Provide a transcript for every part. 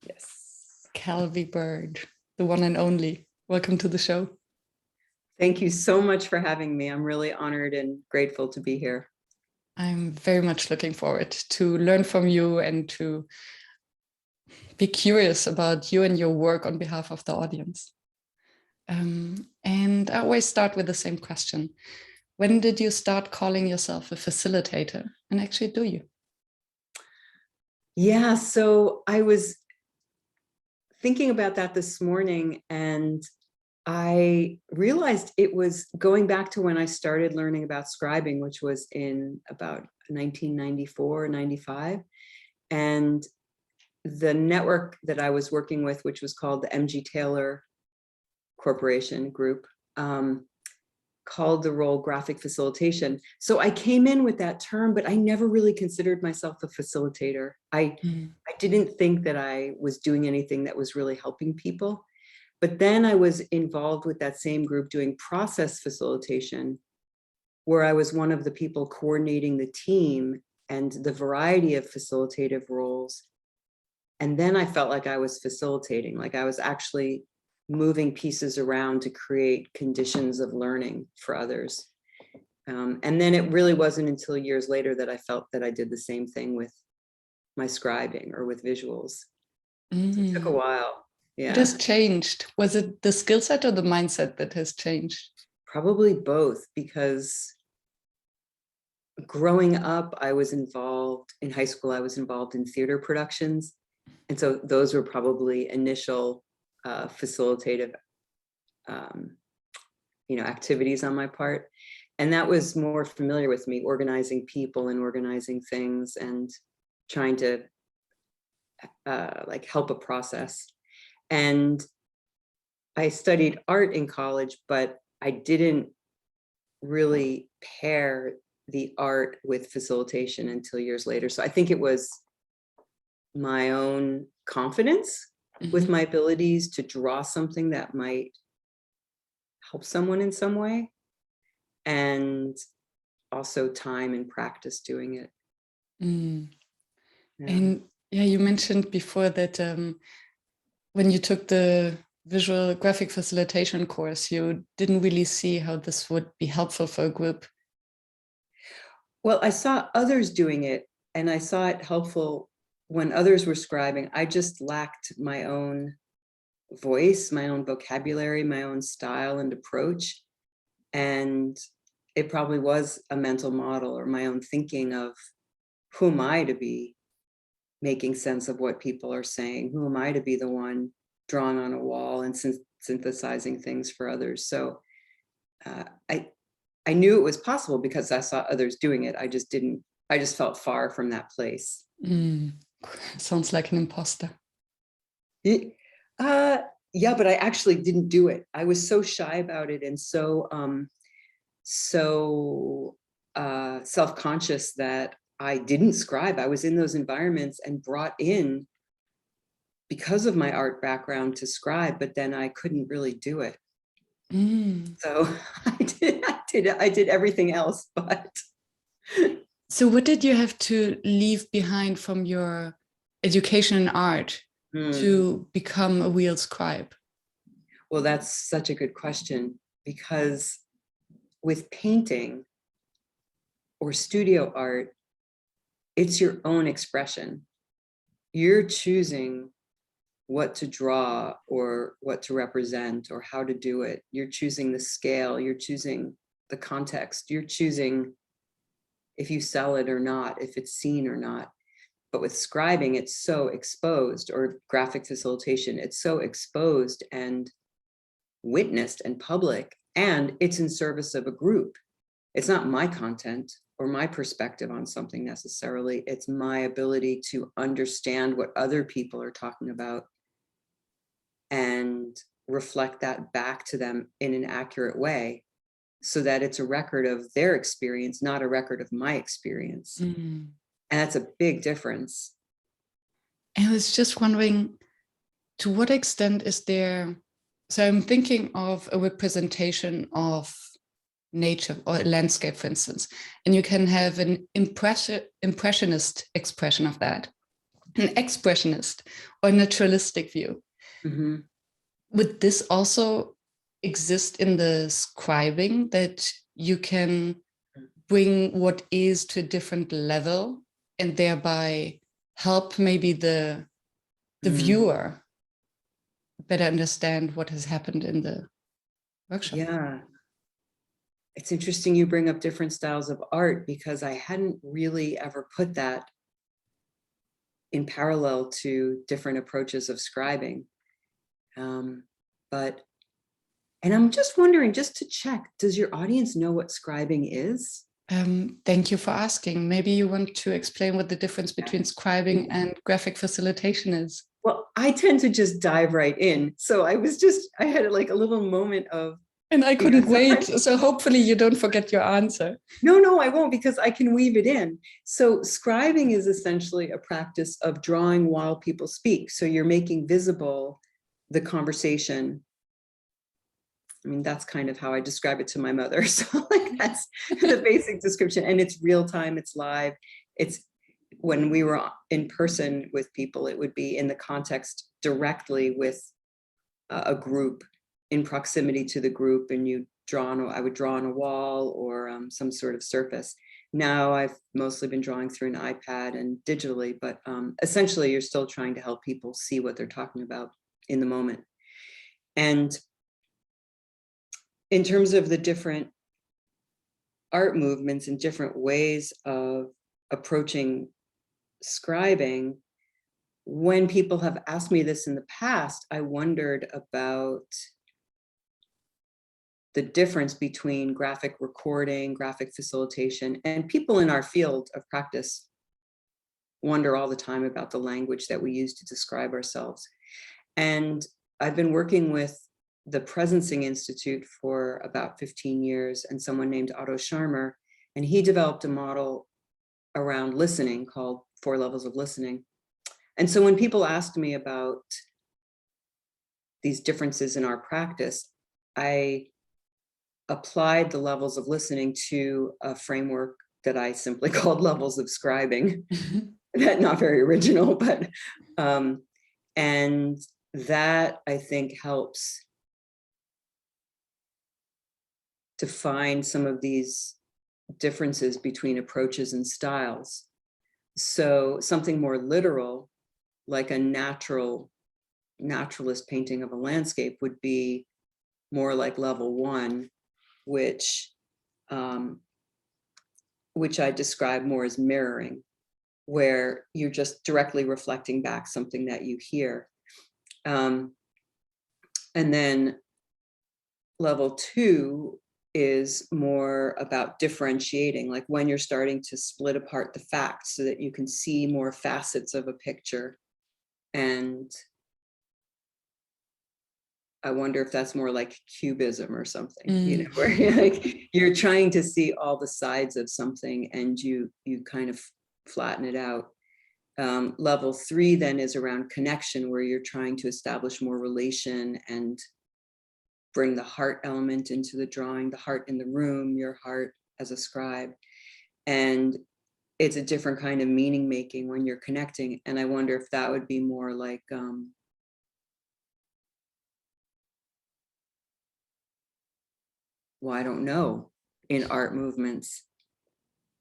Yes, Kelvy Bird, the one and only. Welcome to the show. Thank you so much for having me. I'm really honored and grateful to be here. I'm very much looking forward to learn from you and to be curious about you and your work on behalf of the audience. And I always start with the same question. When did you start calling yourself a facilitator? And actually, do you? Yeah, so I was thinking about that this morning, and I realized it was going back to when I started learning about scribing, which was in about 1994, 95. And the network that I was working with, which was called the MG Taylor Corporation Group, called the role graphic facilitation. So I came in with that term, but I never really considered myself a facilitator. I didn't think that I was doing anything that was really helping people. But then I was involved with that same group doing process facilitation, where I was one of the people coordinating the team and the variety of facilitative roles. And then I felt like I was facilitating, like I was actually moving pieces around to create conditions of learning for others. And then it really wasn't until years later that I felt that I did the same thing with my scribing or with visuals. So it took a while. Yeah. What has changed? Was it the skill set or the mindset that has changed? Probably both, because growing up, I was involved in high school, I was involved in theater productions. And so those were probably initial facilitative activities on my part. And that was more familiar with me, organizing people and organizing things and trying to like help a process. And I studied art in college, but I didn't really pair the art with facilitation until years later. So I think it was my own confidence with my abilities to draw something that might help someone in some way, and also time and practice doing it. Yeah. And yeah, you mentioned before that when you took the visual graphic facilitation course, you didn't really see how this would be helpful for a group. Well, I saw others doing it, and I saw it helpful when others were scribing. I just lacked my own voice, my own vocabulary, my own style and approach. And it probably was a mental model or my own thinking of, who am I to be making sense of what people are saying? Who am I to be the one drawing on a wall and synthesizing things for others? So I knew it was possible because I saw others doing it. I just felt far from that place. Sounds like an imposter. Yeah, but I actually didn't do it. I was so shy about it and so self-conscious that I didn't scribe. I was in those environments and brought in, because of my art background, to scribe, but then I couldn't really do it. So I did everything else, but. So what did you have to leave behind from your education in art to become a real scribe? Well, that's such a good question, because with painting or studio art, it's your own expression. You're choosing what to draw or what to represent or how to do it. You're choosing the scale, you're choosing the context, you're choosing if you sell it or not, if it's seen or not. But with scribing, it's so exposed, or graphic facilitation, it's so exposed and witnessed and public, and it's in service of a group. It's not my content or my perspective on something necessarily. It's my ability to understand what other people are talking about and reflect that back to them in an accurate way, so that it's a record of their experience, not a record of my experience. And that's a big difference. I was just wondering, to what extent is there, so I'm thinking of a representation of nature or a landscape, for instance, and you can have an impressionist expression of that. an expressionist or naturalistic view. Mhm. Would this also exist in the scribing, that you can bring what is to a different level and thereby help maybe the viewer better understand what has happened in the workshop? Yeah. It's interesting you bring up different styles of art, because I hadn't really ever put that in parallel to different approaches of scribing. But, and I'm just wondering, just to check, does your audience know what scribing is? Thank you for asking. Maybe you want to explain what the difference between scribing and graphic facilitation is. Well, I tend to just dive right in. So I had like a little moment of, And I couldn't wait. So hopefully you don't forget your answer. No, I won't, because I can weave it in. So scribing is essentially a practice of drawing while people speak. So you're making visible the conversation. I mean, that's kind of how I describe it to my mother. So like that's the basic description. And it's real time, it's live. It's when we were in person with people, it would be in the context directly with a group, in proximity to the group, and I would draw on a wall or some sort of surface. Now I've mostly been drawing through an iPad and digitally, but essentially you're still trying to help people see what they're talking about in the moment. And in terms of the different art movements and different ways of approaching scribing, when people have asked me this in the past, I wondered about the difference between graphic recording, graphic facilitation, and people in our field of practice wonder all the time about the language that we use to describe ourselves. And I've been working with the Presencing Institute for about 15 years, and someone named Otto Scharmer, and he developed a model around listening called 4 levels of listening. And so when people asked me about these differences in our practice, I applied the levels of listening to a framework that I simply called levels of scribing. That not very original, but and that I think helps define some of these differences between approaches and styles. So something more literal, like a naturalist painting of a landscape, would be more like level 1, which I describe more as mirroring, where you're just directly reflecting back something that you hear. And then level 2 is more about differentiating, like when you're starting to split apart the facts so that you can see more facets of a picture. And I wonder if that's more like cubism or something, you know, where you're trying to see all the sides of something and you kind of flatten it out. Level 3 then is around connection, where you're trying to establish more relation and bring the heart element into the drawing, the heart in the room, your heart as a scribe. And it's a different kind of meaning making when you're connecting. And I wonder if that would be more like, well, I don't know, in art movements,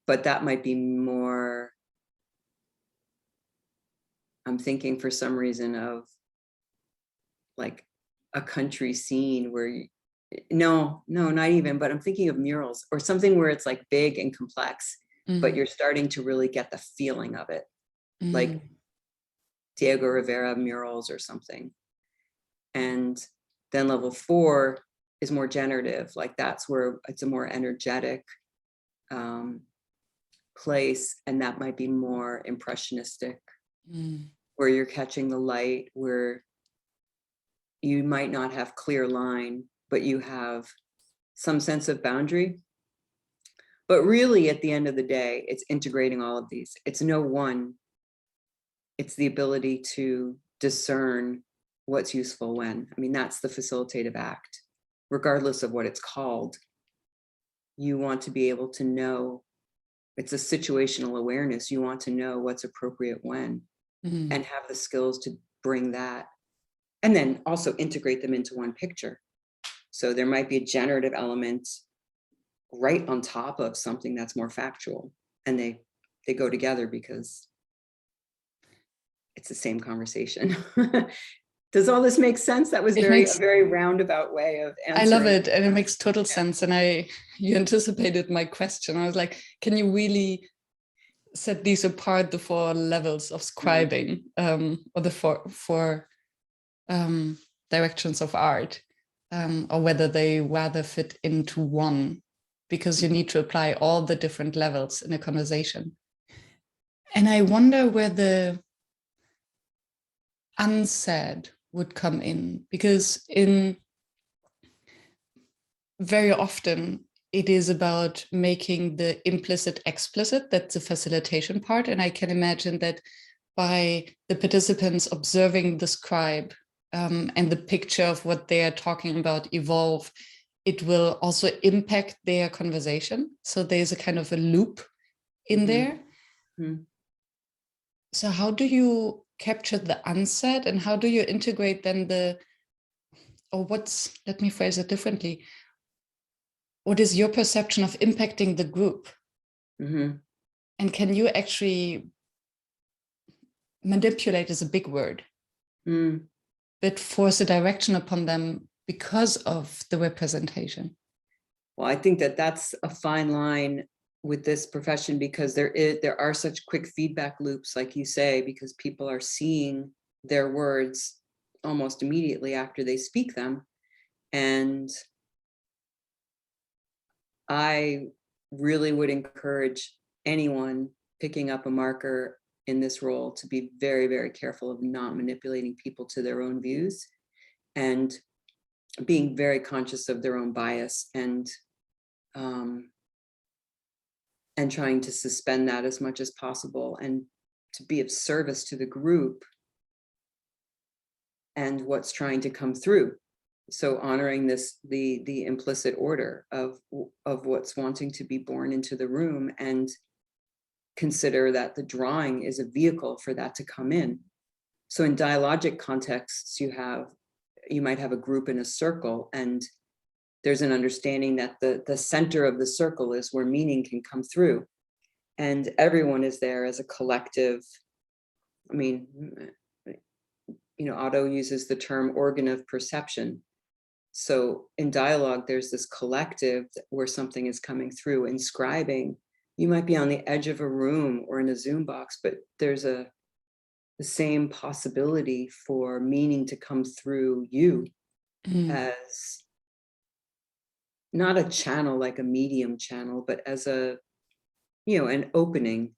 but that might be more, I'm thinking for some reason of like a country scene where no, not even, but I'm thinking of murals or something where it's like big and complex, but you're starting to really get the feeling of it, like Diego Rivera murals or something. And then level 4 is more generative, like that's where it's a more energetic place, and that might be more impressionistic, where you're catching the light, where you might not have clear line, but you have some sense of boundary. But really, at the end of the day, it's integrating all of these. It's no one. It's the ability to discern what's useful when. I mean, that's the facilitative act, regardless of what it's called. You want to be able to know, it's a situational awareness. You want to know what's appropriate when. Mm. and have the skills to bring that, and then also integrate them into one picture. So there might be a generative element right on top of something that's more factual, and they go together because it's the same conversation. Does all this make sense? That was It a makes, very roundabout way of I love answering. it, and it makes total sense. And you anticipated my question. I was like, can you really set these apart, the 4 levels of scribing, or the four directions of art, or whether they rather fit into one, because you need to apply all the different levels in a conversation. And I wonder where the unsaid would come in, because very often it is about making the implicit explicit. That's the facilitation part. And I can imagine that by the participants observing the scribe, and the picture of what they are talking about evolve, it will also impact their conversation. So there's a kind of a loop in there. So how do you capture the unsaid, and how do you integrate then let me phrase it differently. What is your perception of impacting the group? And can you actually manipulate, is a big word, but force a direction upon them because of the representation? Well, I think that that's a fine line with this profession, because there are such quick feedback loops, like you say, because people are seeing their words almost immediately after they speak them. And I really would encourage anyone picking up a marker in this role to be very careful of not manipulating people to their own views, and being very conscious of their own bias, and trying to suspend that as much as possible, and to be of service to the group and what's trying to come through. So honoring the implicit order of what's wanting to be born into the room, and consider that the drawing is a vehicle for that to come in. So in dialogic contexts, you might have a group in a circle, and there's an understanding that the center of the circle is where meaning can come through, and everyone is there as a collective. I mean, Otto uses the term organ of perception. So in dialogue, there's this collective where something is coming through. In scribing, you might be on the edge of a room or in a Zoom box, but there's the same possibility for meaning to come through you, as not a channel like a medium channel, but as an opening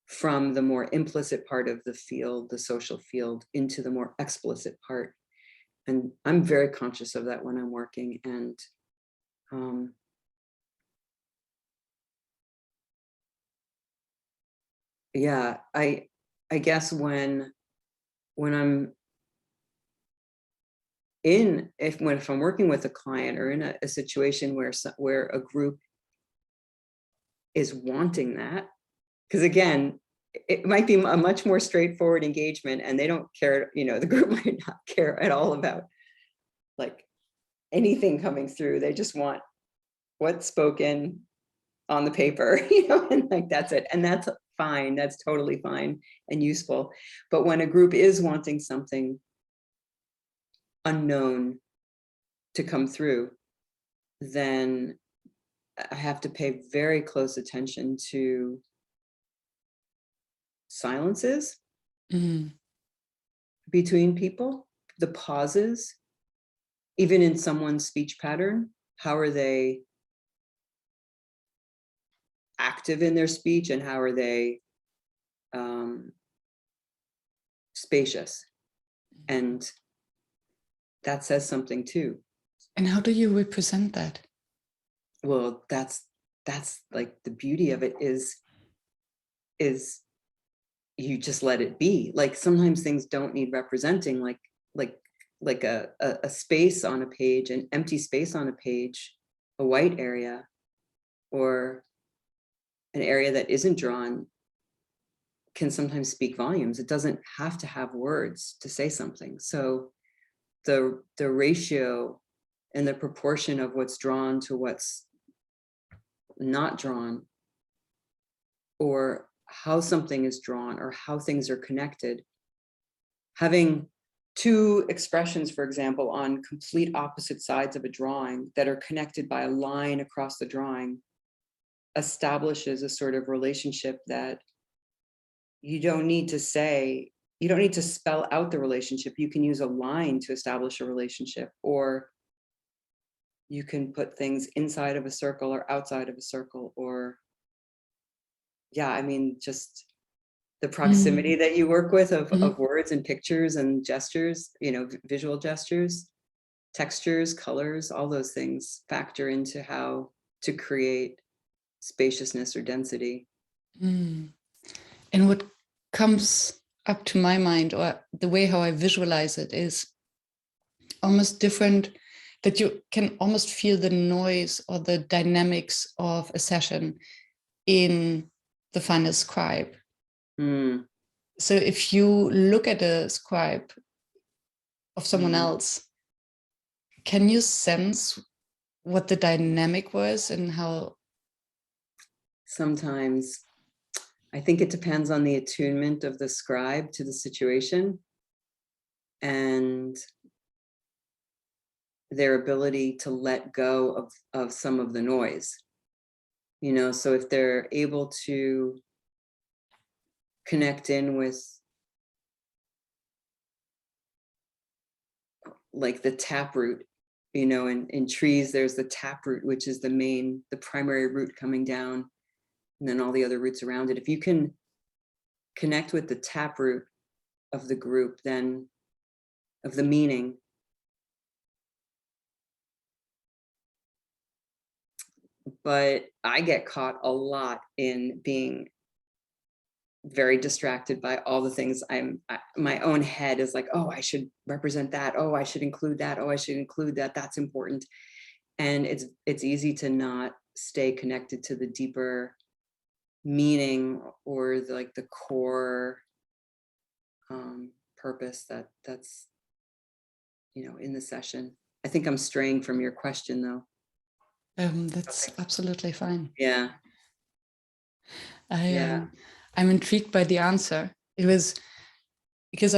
from the more implicit part of the field, the social field, into the more explicit part. And I'm very conscious of that when I'm working. And yeah, I guess when I'm if I'm working with a client, or in a situation where a group is wanting that, because again, it might be a much more straightforward engagement, and they don't care, the group might not care at all about like anything coming through. They just want what's spoken on the paper, and like that's it. And that's fine. That's totally fine and useful. But when a group is wanting something unknown to come through, then I have to pay very close attention to silences between people, the pauses, even in someone's speech pattern. How are they active in their speech, and how are they spacious? And that says something too. And how do you represent that? Well, that's like the beauty of it is you just let it be. Like sometimes things don't need representing, like a space on a page, an empty space on a page, a white area, or an area that isn't drawn, can sometimes speak volumes. It doesn't have to have words to say something. So the ratio and the proportion of what's drawn to what's not drawn, or how something is drawn, or how things are connected. Having two expressions, for example, on complete opposite sides of a drawing that are connected by a line across the drawing establishes a sort of relationship that you don't need to say, you don't need to spell out the relationship. You can use a line to establish a relationship, or you can put things inside of a circle or outside of a circle, or yeah, I mean, just the proximity that you work with of words and pictures and gestures, you know, visual gestures, textures, colors, all those things factor into how to create spaciousness or density. And what comes up to my mind, or the way how I visualize it, is almost different, that you can almost feel the noise or the dynamics of a session in the final scribe. So if you look at a scribe of someone else, can you sense what the dynamic was and how? Sometimes I think it depends on the attunement of the scribe to the situation and their ability to let go of some of the noise. You know, so if they're able to connect in with like the taproot, you know, in trees, there's the taproot, which is the primary root coming down, and then all the other roots around it. If you can connect with the taproot of the group, then of the meaning, but I get caught a lot in being very distracted by all the things. My own head is like, oh, I should represent that. Oh, I should include that. Oh, I should include that. That's important. And it's easy to not stay connected to the deeper meaning or the core purpose that's, you know, in the session. I think I'm straying from your question though. That's absolutely fine. Yeah. I'm intrigued by the answer. It was because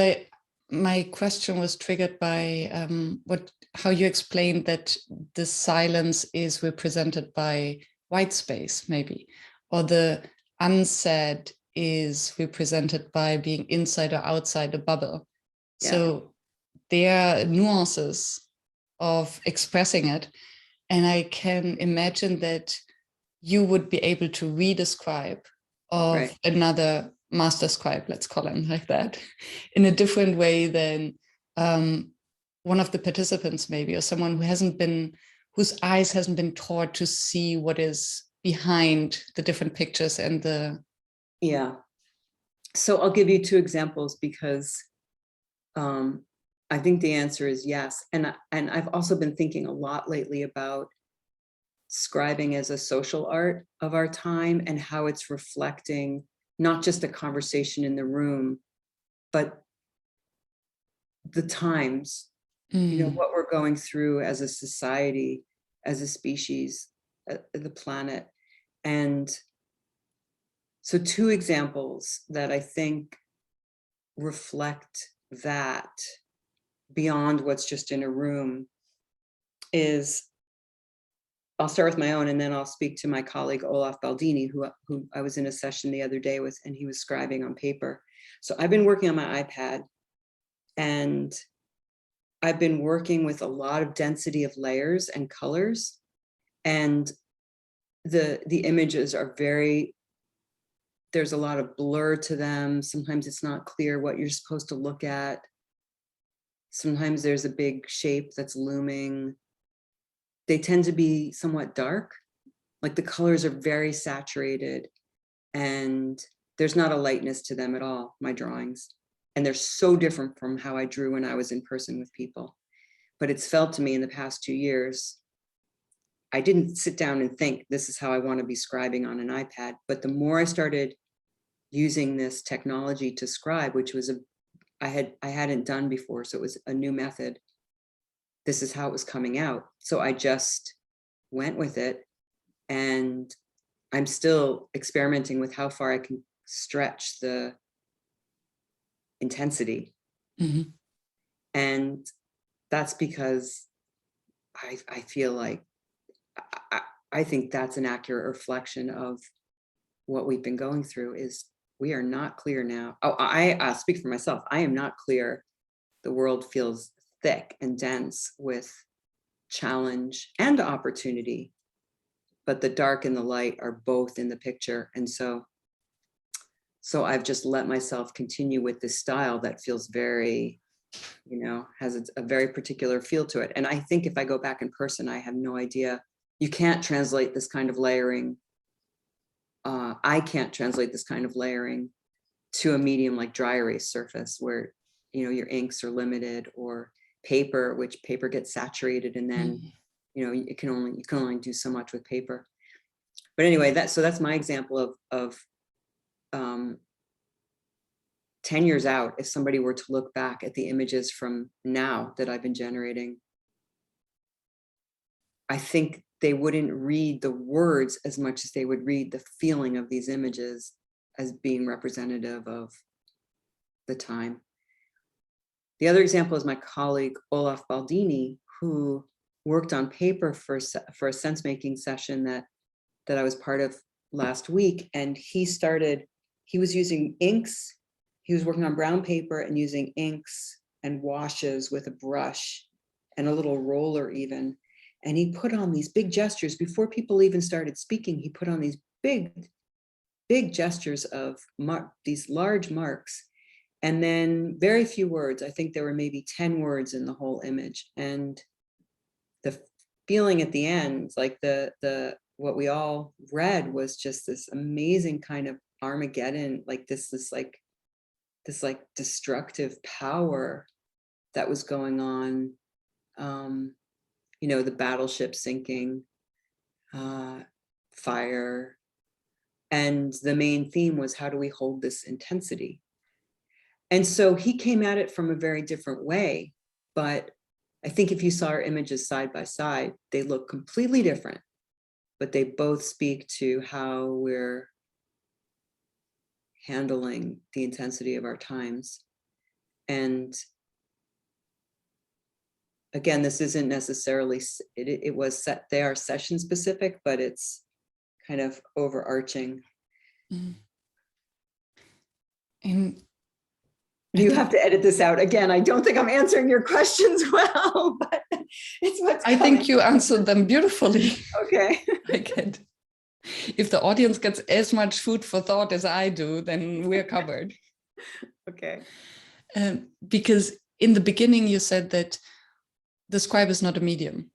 my question was triggered by how you explained that the silence is represented by white space, maybe, or the unsaid is represented by being inside or outside a bubble. Yeah. So there are nuances of expressing it. And I can imagine that you would be able to read a scribe of another master scribe, let's call him like that, in a different way than one of the participants, maybe, or someone whose eyes hasn't been taught to see what is behind the different pictures and the. Yeah. So I'll give you two examples because I think the answer is yes. And I've also been thinking a lot lately about scribing as a social art of our time and how it's reflecting not just a conversation in the room, but the times, you know, what we're going through as a society, as a species, the planet. And so two examples that I think reflect that beyond what's just in a room is, I'll start with my own and then I'll speak to my colleague Olaf Baldini, who I was in a session the other day with, and he was scribing on paper. So I've been working on my iPad and I've been working with a lot of density of layers and colors, and the images are there's a lot of blur to them. Sometimes it's not clear what you're supposed to look at. Sometimes there's a big shape that's looming. They tend to be somewhat dark, like the colors are very saturated and there's not a lightness to them at all, my drawings. And they're so different from how I drew when I was in person with people. But it's felt to me in the past 2 years, I didn't sit down and think this is how I want to be scribing on an iPad. But the more I started using this technology to scribe, which was I hadn't done before, so it was a new method. This is how it was coming out. So I just went with it, and I'm still experimenting with how far I can stretch the intensity. Mm-hmm. And that's because I feel like I think that's an accurate reflection of what we've been going through. Is we are not clear now. Oh, I speak for myself. I am not clear. The world feels thick and dense with challenge and opportunity, but the dark and the light are both in the picture. And so I've just let myself continue with this style that feels very, has a very particular feel to it. And I think if I go back in person, I have no idea. You can't translate this kind of layering. I can't translate this kind of layering to a medium like dry erase surface, where your inks are limited, or paper, which paper gets saturated, and then you can only do so much with paper. But anyway, that's my example of 10 years out. If somebody were to look back at the images from now that I've been generating, I think they wouldn't read the words as much as they would read the feeling of these images as being representative of the time. The other example is my colleague Olaf Baldini, who worked on paper for a sense-making session that I was part of last week. And he was using inks. He was working on brown paper and using inks and washes with a brush and a little roller even. And he put on these big gestures before people even started speaking. He put on these big gestures of these large marks, and then very few words. I think there were maybe 10 words in the whole image. And the feeling at the end, like what we all read, was just this amazing kind of Armageddon, like this destructive power that was going on. The battleship sinking, fire. And the main theme was, how do we hold this intensity? And so he came at it from a very different way. But I think if you saw our images side by side, they look completely different, but they both speak to how we're handling the intensity of our times. And again, this isn't necessarily, it was set, they are session specific, but it's kind of overarching. Mm-hmm. And you have to edit this out. Again, I don't think I'm answering your questions well, but it's what's coming. I think you answered them beautifully. Okay. I get. If the audience gets as much food for thought as I do, then we're covered. Okay. Because in the beginning, you said that the scribe is not a medium.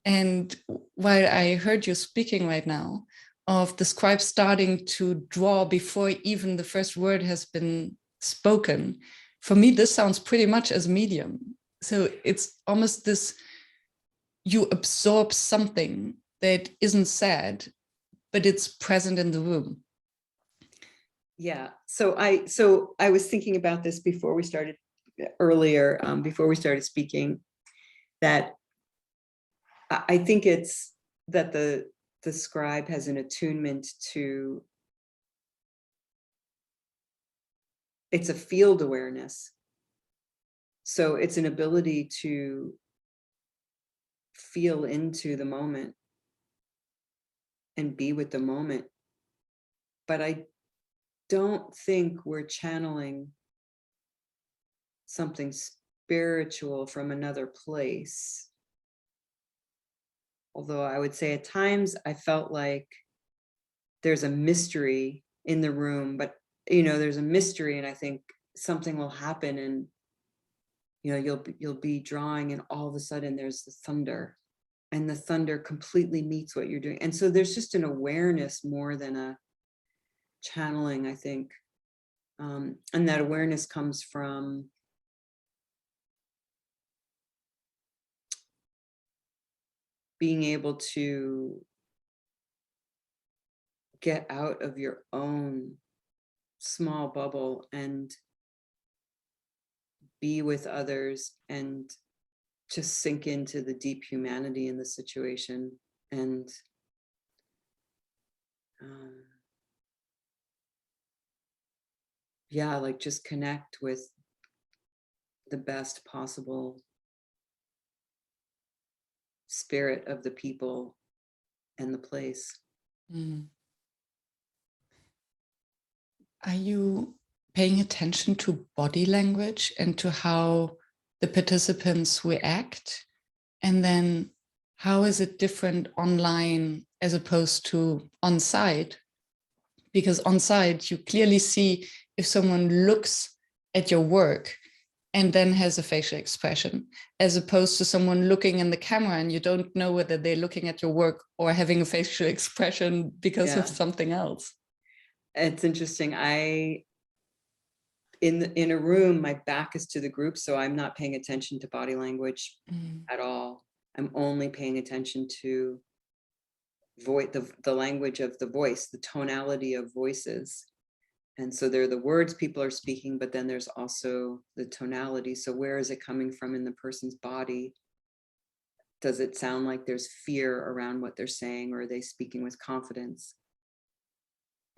And while I heard you speaking right now of the scribe starting to draw before even the first word has been spoken, for me, this sounds pretty much as medium. So it's almost this, you absorb something that isn't said, but it's present in the room. Yeah. So I was thinking about this before we started speaking, that I think it's that the scribe has an attunement to, it's a field awareness. So it's an ability to feel into the moment and be with the moment. But I don't think we're channeling something spiritual from another place. Although I would say at times I felt like there's a mystery in the room, but there's a mystery, and I think something will happen, and you'll be drawing, and all of a sudden there's the thunder, and the thunder completely meets what you're doing. And so there's just an awareness more than a channeling, I think. And that awareness comes from being able to get out of your own small bubble and be with others and just sink into the deep humanity in the situation and yeah, like just connect with the best possible spirit of the people and the place. Mm. Are you paying attention to body language and to how the participants react? And then how is it different online as opposed to on site? Because on site, you clearly see if someone looks at your work and then has a facial expression, as opposed to someone looking in the camera and you don't know whether they're looking at your work or having a facial expression because of something else. It's interesting. In a room, my back is to the group, so I'm not paying attention to body language at all. I'm only paying attention to the language of the voice, the tonality of voices. And so there are the words people are speaking, but then there's also the tonality. So where is it coming from in the person's body? Does it sound like there's fear around what they're saying, or are they speaking with confidence?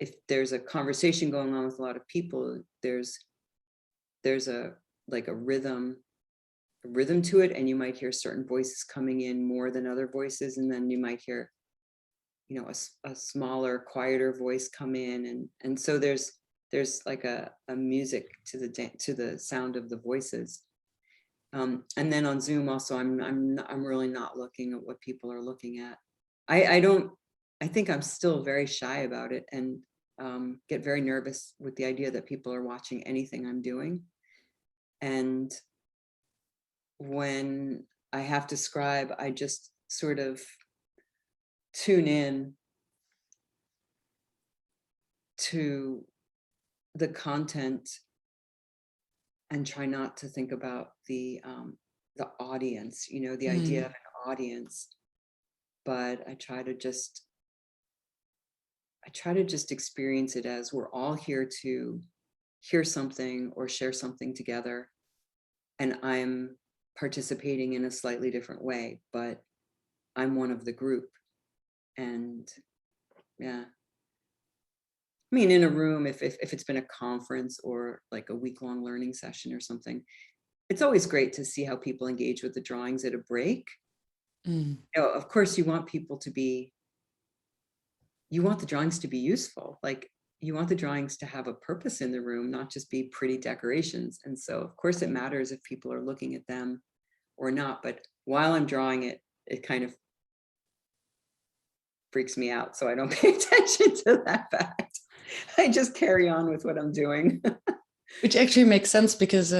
If there's a conversation going on with a lot of people, there's a rhythm to it, and you might hear certain voices coming in more than other voices, and then you might hear, you know, a smaller, quieter voice come in, and so there's like a music to the sound of the voices. And then on Zoom also, I'm really not looking at what people are looking at. I think I'm still very shy about it, and get very nervous with the idea that people are watching anything I'm doing. And when I have to scribe, I just sort of tune in to the content and try not to think about the audience, you know, the idea of an audience. But I try to just experience it as we're all here to hear something or share something together, and I'm participating in a slightly different way, but I'm one of the group. And yeah, I mean, in a room, if it's been a conference or like a week-long learning session or something, it's always great to see how people engage with the drawings at a break. You know, of course, you want the drawings to be useful. Like, you want the drawings to have a purpose in the room, not just be pretty decorations. And so, of course, it matters if people are looking at them or not. But while I'm drawing it, it kind of freaks me out. So I don't pay attention to that fact. I just carry on with what I'm doing. Which actually makes sense, because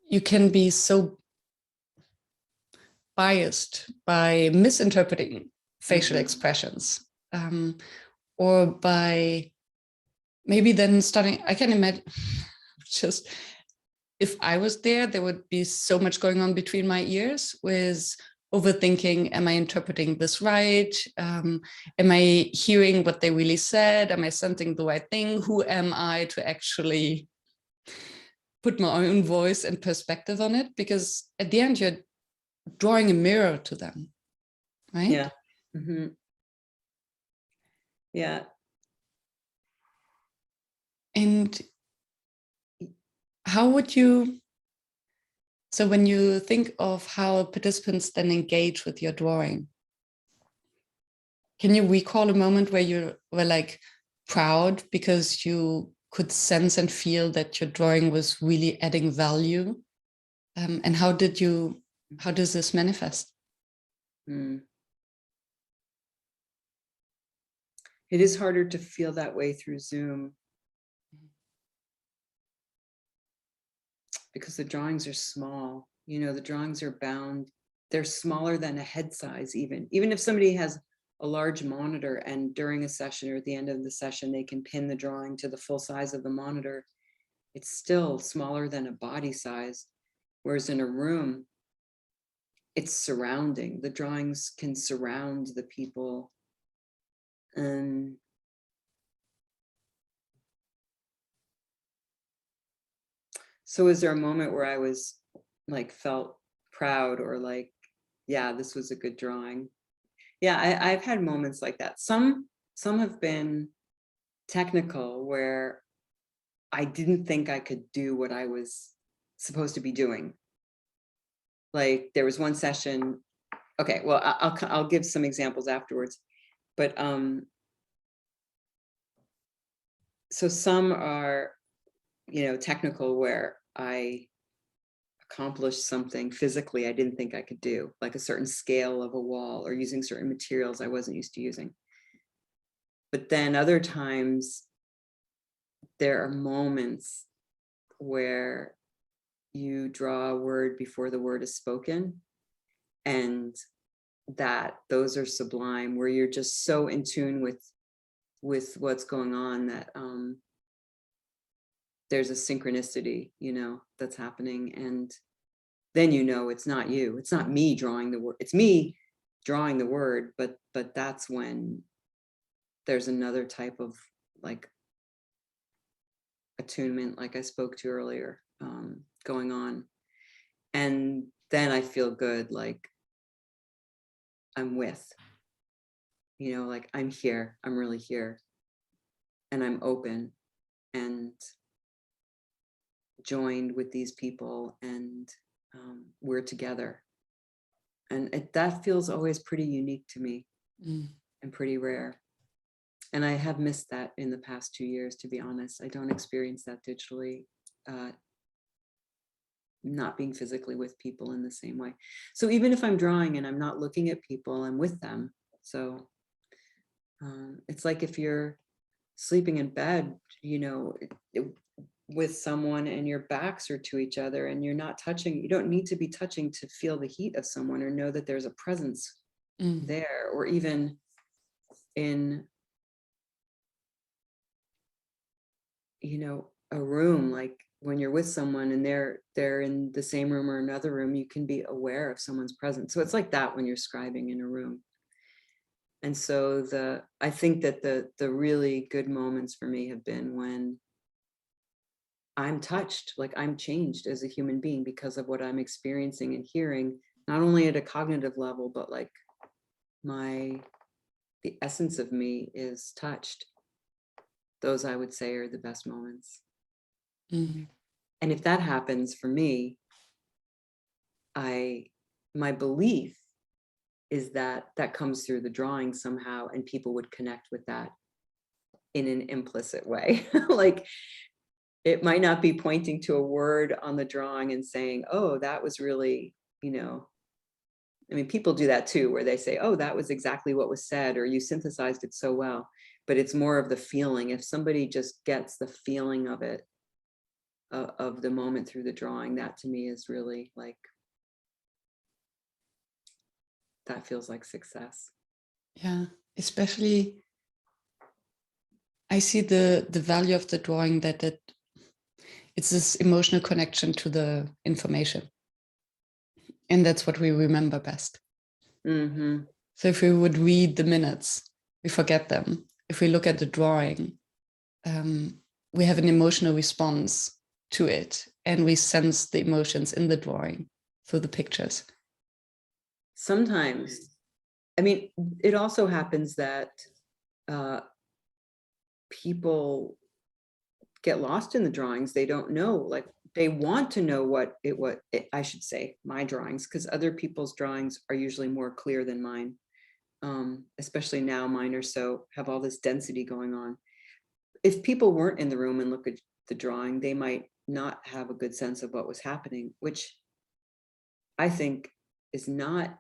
you can be so biased by misinterpreting facial expressions, or by maybe then starting, I can imagine, just if I was there, there would be so much going on between my ears with overthinking, am I interpreting this right? Am I hearing what they really said? Am I sensing the right thing? Who am I to actually put my own voice and perspective on it? Because at the end, you're drawing a mirror to them, right? Yeah. Yeah. And how would you, so when you think of how participants then engage with your drawing, can you recall a moment where you were like proud because you could sense and feel that your drawing was really adding value? And how does this manifest? It is harder to feel that way through Zoom because the drawings are small. You know, the drawings are bound. They're smaller than a head size, even if somebody has a large monitor and during a session or at the end of the session, they can pin the drawing to the full size of the monitor. It's still smaller than a body size. Whereas in a room, it's surrounding. The drawings can surround the people. And So is there a moment where I was like, felt proud or like, yeah, this was a good drawing? Yeah, I've had moments like that. Some have been technical where I didn't think I could do what I was supposed to be doing. Like there was one session. Okay, well, I'll give some examples afterwards, but so some are, technical where I accomplished something physically I didn't think I could do, like a certain scale of a wall or using certain materials I wasn't used to using. But then other times there are moments where you draw a word before the word is spoken, and that those are sublime, where you're just so in tune with what's going on that there's a synchronicity, that's happening. And then it's not you, it's not me drawing the word, it's me drawing the word, but that's when there's another type of like attunement, like I spoke to earlier, going on. And then I feel good, like I'm with, like I'm here, I'm really here, and I'm open and joined with these people, and we're together. And that feels always pretty unique to me and pretty rare. And I have missed that in the past 2 years, to be honest. I don't experience that digitally, not being physically with people in the same way. So even if I'm drawing and I'm not looking at people, I'm with them. So it's like if you're sleeping in bed, with someone and your backs are to each other and you're not touching, you don't need to be touching to feel the heat of someone or know that there's a presence there. Or even in, a room, like when you're with someone and they're in the same room or another room, you can be aware of someone's presence. So it's like that when you're scribing in a room. And so I think that the really good moments for me have been when I'm touched, like I'm changed as a human being because of what I'm experiencing and hearing, not only at a cognitive level, but like the essence of me is touched. Those I would say are the best moments. And if that happens for me, my belief is that comes through the drawing somehow, and people would connect with that in an implicit way. Like it might not be pointing to a word on the drawing and saying, oh, that was really, I mean, people do that too, where they say, oh, that was exactly what was said, or you synthesized it so well. But it's more of the feeling. If somebody just gets the feeling of it, of the moment through the drawing, that to me is really like, that feels like success. Yeah, especially I see the value of the drawing that it's this emotional connection to the information. And that's what we remember best. So if we would read the minutes, we forget them. If we look at the drawing, we have an emotional response to it, and we sense the emotions in the drawing through the pictures. Sometimes, I mean, it also happens that people get lost in the drawings. They don't know, like they want to know what I should say, my drawings, because other people's drawings are usually more clear than mine. Especially now, mine are have all this density going on. If people weren't in the room and look at the drawing, they might not have a good sense of what was happening, which I think is not,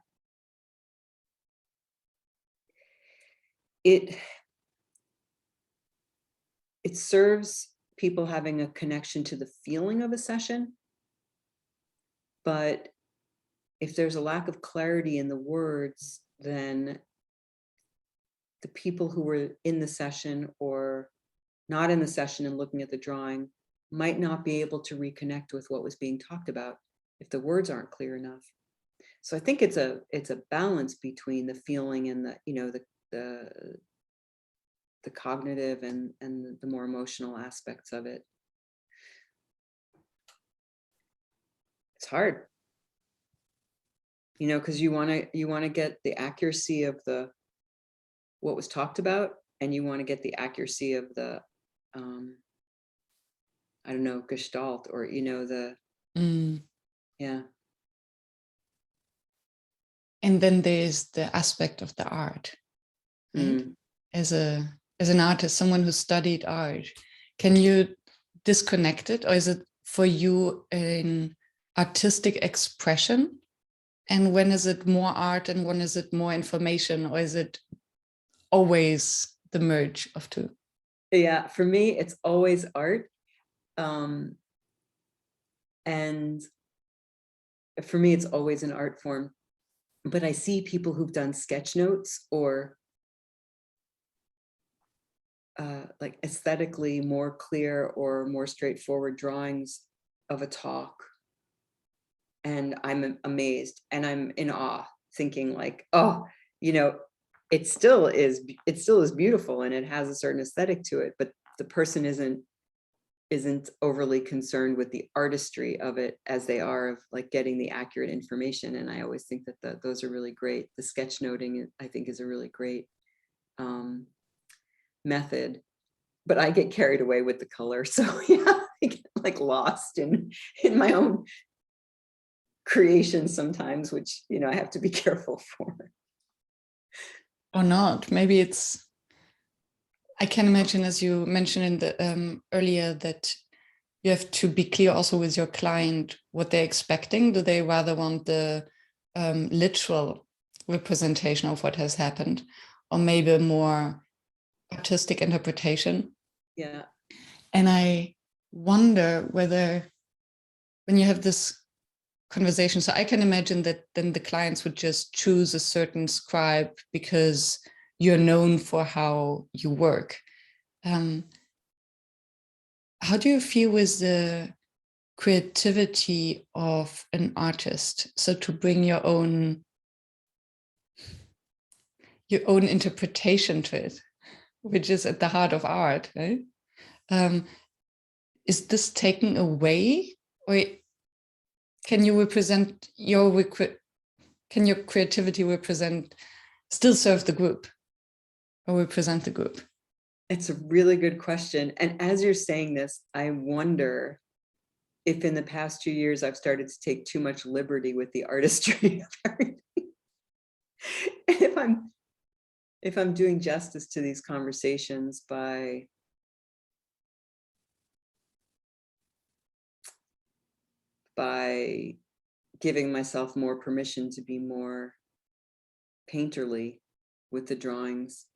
it serves people having a connection to the feeling of a session. But if there's a lack of clarity in the words, then the people who were in the session or not in the session and looking at the drawing might not be able to reconnect with what was being talked about if the words aren't clear enough. So I think it's a balance between the feeling and the cognitive and the more emotional aspects of it. It's hard, you know, because you want to get the accuracy of the what was talked about, and you want to get the accuracy of the I don't know, gestalt, or you know, the yeah. And then there's the aspect of the art, right? As an artist, someone who studied art, can you disconnect it, or is it for you an artistic expression? And when is it more art and when is it more information, or is it always the merge of two? Yeah, for me, it's always art. And for me, it's always an art form. But I see people who've done sketch notes or like aesthetically more clear or more straightforward drawings of a talk. And I'm amazed and I'm in awe, thinking like, oh, you know, it still is beautiful and it has a certain aesthetic to it, but the person isn't overly concerned with the artistry of it as they are of like getting the accurate information. And I always think that those are really great. The sketch noting, I think, is a really great method, but I get carried away with the color. So yeah, I get like lost in my own creation sometimes, which, you know, I have to be careful for. Or not, maybe it's, I can imagine, as you mentioned in the earlier, that you have to be clear also with your client what they're expecting. Do they rather want the literal representation of what has happened, or maybe a more artistic interpretation? Yeah. And I wonder whether, when you have this conversation, so I can imagine that then the clients would just choose a certain scribe because you're known for how you work. How do you feel with the creativity of an artist? So to bring your own interpretation to it, which is at the heart of art, right? Is this taken away, or can you represent can your creativity still serve the group or represent the group? It's a really good question. And as you're saying this, I wonder if in the past 2 years, I've started to take too much liberty with the artistry of everything. And if I'm doing justice to these conversations by giving myself more permission to be more painterly with the drawings.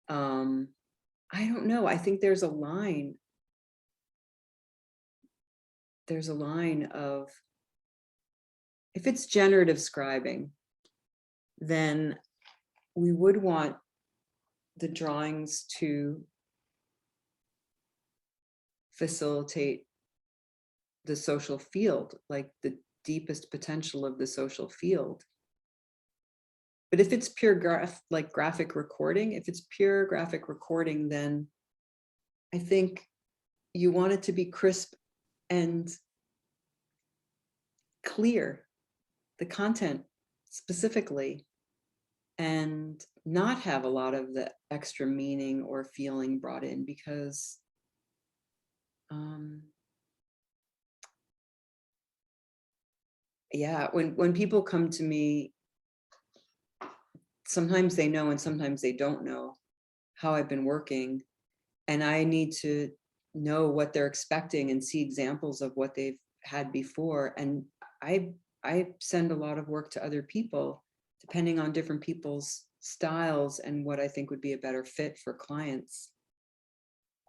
I don't know. I think there's a line. There's a line of, if it's generative scribing, then we would want the drawings to facilitate the social field, like the deepest potential of the social field. But if it's pure graphic recording, then I think you want it to be crisp and clear, the content specifically, and not have a lot of the extra meaning or feeling brought in, because yeah, when people come to me, sometimes they know and sometimes they don't know how I've been working, and I need to know what they're expecting and see examples of what they've had before. And I send a lot of work to other people depending on different people's styles and what I think would be a better fit for clients.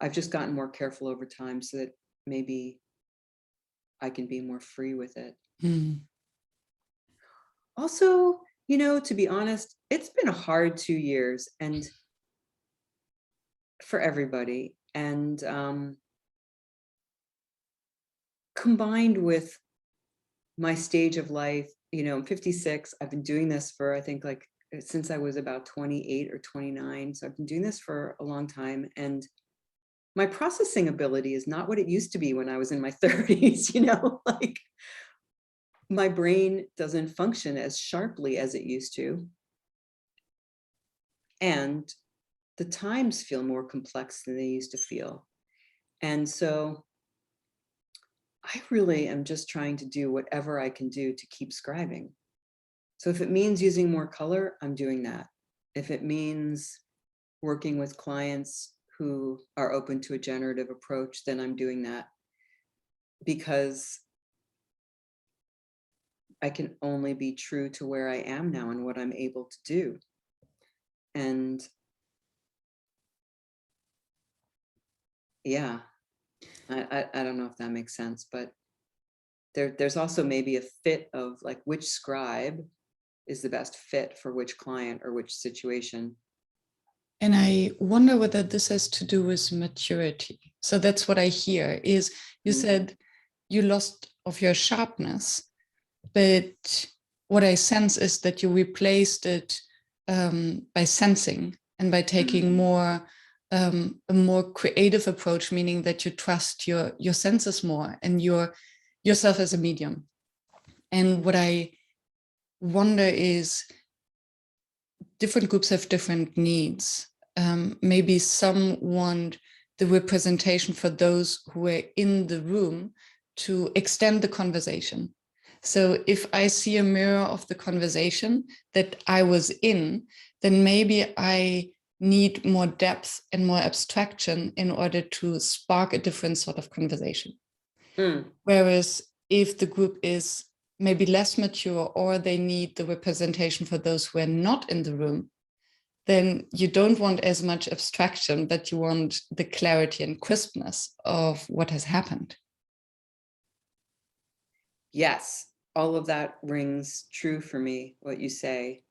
I've just gotten more careful over time so that maybe I can be more free with it. Also, you know, to be honest, it's been a hard 2 years and for everybody. And combined with my stage of life, you know, I'm 56. I've been doing this for, I think, like since I was about 28 or 29. So I've been doing this for a long time. And my processing ability is not what it used to be when I was in my 30s, like my brain doesn't function as sharply as it used to. And the times feel more complex than they used to feel. And so I really am just trying to do whatever I can do to keep scribing. So if it means using more color, I'm doing that. If it means working with clients who are open to a generative approach, then I'm doing that, because I can only be true to where I am now and what I'm able to do. And yeah, I don't know if that makes sense, but there's also maybe a fit of like which scribe is the best fit for which client or which situation. And I wonder whether this has to do with maturity. So that's what I hear is you said you lost of your sharpness, but what I sense is that you replaced it by sensing and by taking more a more creative approach, meaning that you trust your senses more and yourself as a medium. And what I wonder is different groups have different needs. Maybe some want the representation for those who are in the room to extend the conversation. So if I see a mirror of the conversation that I was in, then maybe I need more depth and more abstraction in order to spark a different sort of conversation. Whereas if the group is maybe less mature or they need the representation for those who are not in the room, then you don't want as much abstraction, but you want the clarity and crispness of what has happened. Yes, all of that rings true for me, what you say.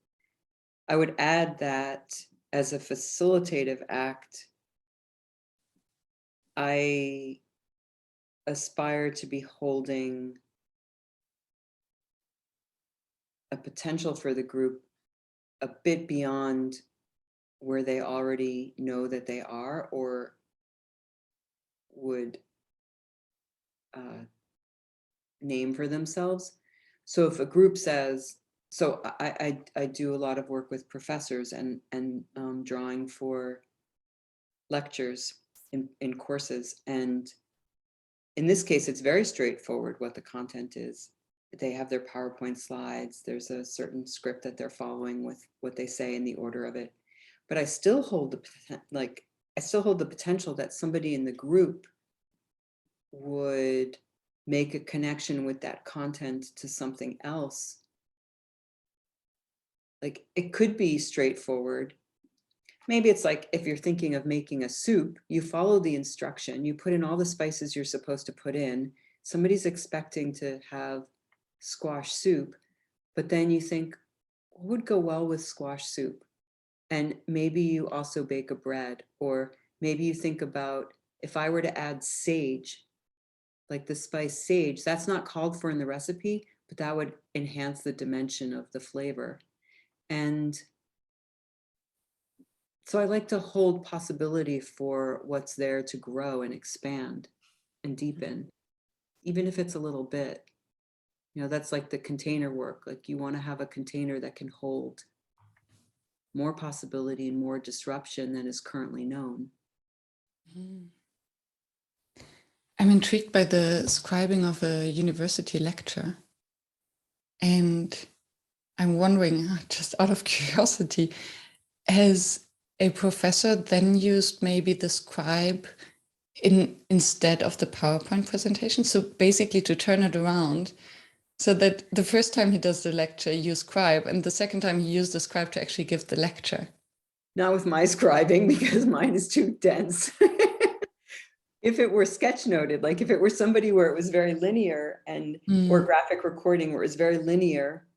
I would add that as a facilitative act, I aspire to be holding a potential for the group a bit beyond where they already know that they are or would name for themselves. So if a group says, so I do a lot of work with professors and drawing for lectures in courses. And in this case, it's very straightforward what the content is. They have their PowerPoint slides. There's a certain script that they're following with what they say in the order of it. But I still hold the potential that somebody in the group would make a connection with that content to something else. Like it could be straightforward. Maybe it's like if you're thinking of making a soup, you follow the instruction, you put in all the spices you're supposed to put in. Somebody's expecting to have squash soup, but then you think, what would go well with squash soup? And maybe you also bake a bread, or maybe you think about if I were to add sage, like the spice sage, that's not called for in the recipe, but that would enhance the dimension of the flavor. And so I like to hold possibility for what's there to grow and expand and deepen, even if it's a little bit. That's like the container work. Like you want to have a container that can hold more possibility and more disruption than is currently known. I'm intrigued by the scribing of a university lecture. And I'm wondering, just out of curiosity, has a professor then used maybe the scribe instead of the PowerPoint presentation? So basically to turn it around so that the first time he does the lecture, you scribe, and the second time he used the scribe to actually give the lecture. Not with my scribing, because mine is too dense. If it were sketch noted, like if it were somebody where it was very linear and or graphic recording where it was very linear,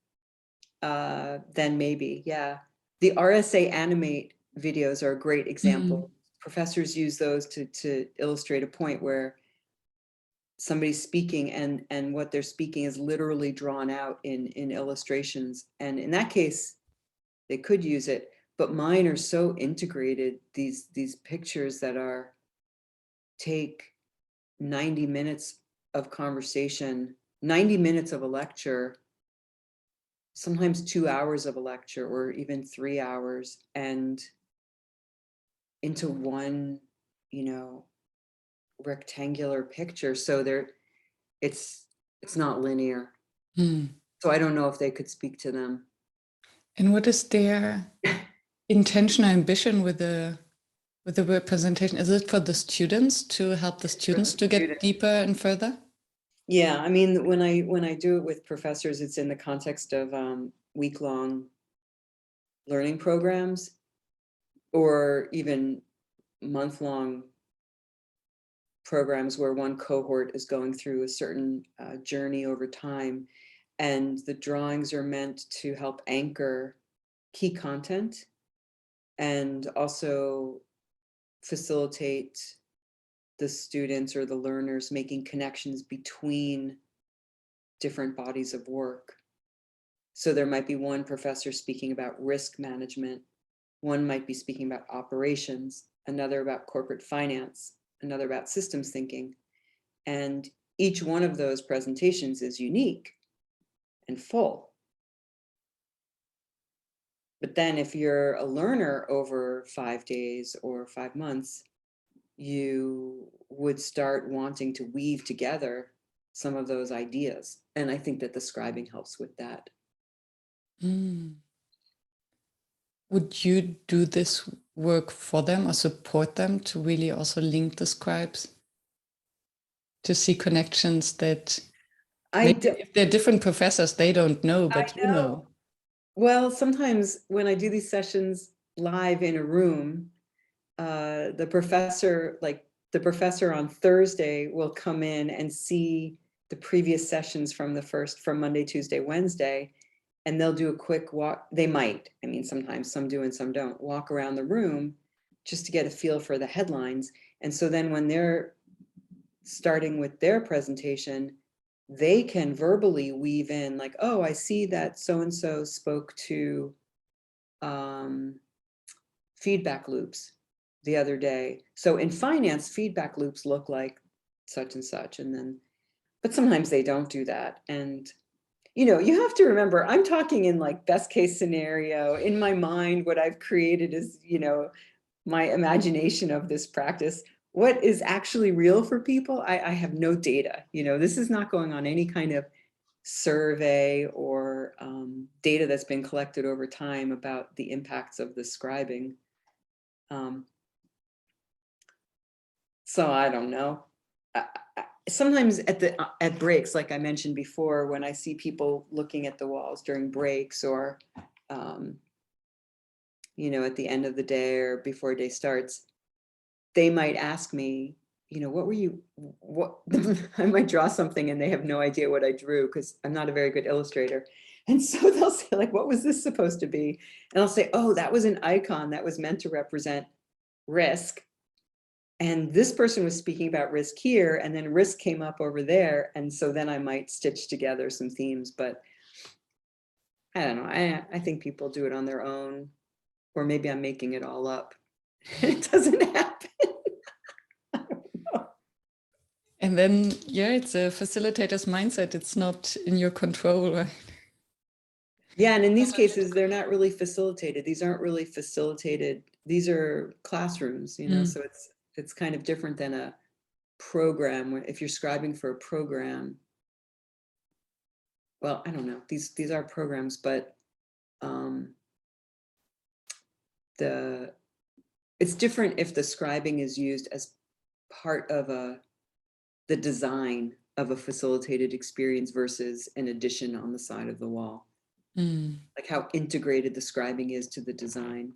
then maybe, yeah. The RSA Animate videos are a great example. Professors use those to illustrate a point where somebody's speaking and what they're speaking is literally drawn out in illustrations. And in that case, they could use it, but mine are so integrated, these pictures that are take 90 minutes of conversation, 90 minutes of a lecture, sometimes 2 hours of a lecture, or even 3 hours, and into one, rectangular picture. So it's not linear. So I don't know if they could speak to them. And what is their intention or ambition with the representation? Is it for the students, to help the students to get deeper and further? Yeah, I mean, when I do it with professors, it's in the context of week-long learning programs, or even month-long programs where one cohort is going through a certain journey over time. And the drawings are meant to help anchor key content and also facilitate the students or the learners making connections between different bodies of work. So there might be one professor speaking about risk management, one might be speaking about operations, another about corporate finance, another about systems thinking. And each one of those presentations is unique and full. But then if you're a learner over 5 days or 5 months, you would start wanting to weave together some of those ideas. And I think that the scribing helps with that. Would you do this work for them or support them to really also link the scribes? To see connections that maybe if they're different professors, they don't know, but you know. Well, sometimes when I do these sessions live in a room, the professor on Thursday will come in and see the previous sessions from Monday, Tuesday, Wednesday, and they'll do a quick walk. They might, I mean, sometimes some do and some don't, walk around the room just to get a feel for the headlines. And so then when they're starting with their presentation, they can verbally weave in like, oh, I see that so-and-so spoke to feedback loops the other day. So in finance, feedback loops look like such and such. And then, but sometimes they don't do that. And, you have to remember, I'm talking in like best case scenario. In my mind, what I've created is, my imagination of this practice. What is actually real for people, I have no data. This is not going on any kind of survey or data that's been collected over time about the impacts of the scribing. So I don't know. Sometimes at breaks, like I mentioned before, when I see people looking at the walls during breaks, or at the end of the day or before a day starts, they might ask me, what I might draw something and they have no idea what I drew because I'm not a very good illustrator. And so they'll say, like, what was this supposed to be? And I'll say, oh, that was an icon that was meant to represent risk. And this person was speaking about risk here, and then risk came up over there. And so then I might stitch together some themes, but I don't know. I think people do it on their own, or maybe I'm making it all up. It doesn't happen. I don't know. And then, yeah, it's a facilitator's mindset. It's not in your control, right? Yeah, and in these cases, they're not really facilitated. These aren't really facilitated. These are classrooms, so it's kind of different than a program. If you're scribing for a program, well, I don't know. These are programs, but it's different if the scribing is used as part of the design of a facilitated experience versus an addition on the side of the wall. Like how integrated the scribing is to the design.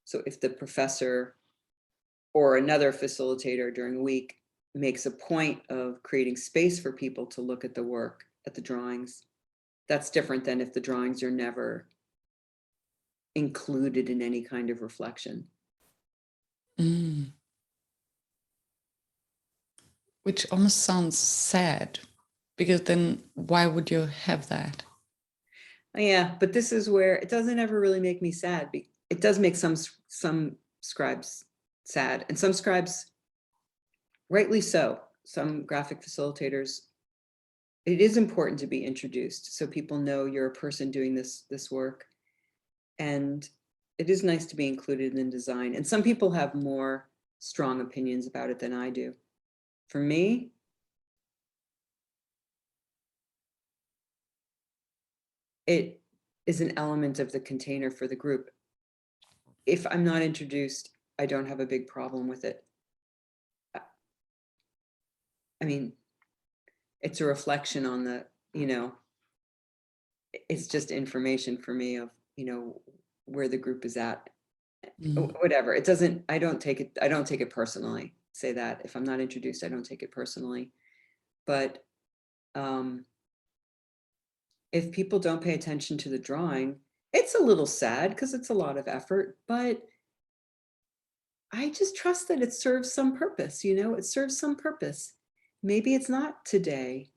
So if the professor or another facilitator during a week makes a point of creating space for people to look at the work, at the drawings, that's different than if the drawings are never included in any kind of reflection. Which almost sounds sad, because then why would you have that? Yeah, but this is where it doesn't ever really make me sad. It does make some scribes sad, and some scribes rightly so. Some graphic facilitators, it is important to be introduced so people know you're a person doing this work. And it is nice to be included in design. And some people have more strong opinions about it than I do. For me, it is an element of the container for the group. If I'm not introduced, I don't have a big problem with it. I mean, it's a reflection on the, it's just information for me of, where the group is at. Whatever. It doesn't, I don't take it personally. Say that if I'm not introduced, I don't take it personally. But if people don't pay attention to the drawing, it's a little sad because it's a lot of effort, but I just trust that it serves some purpose, it serves some purpose. Maybe it's not today.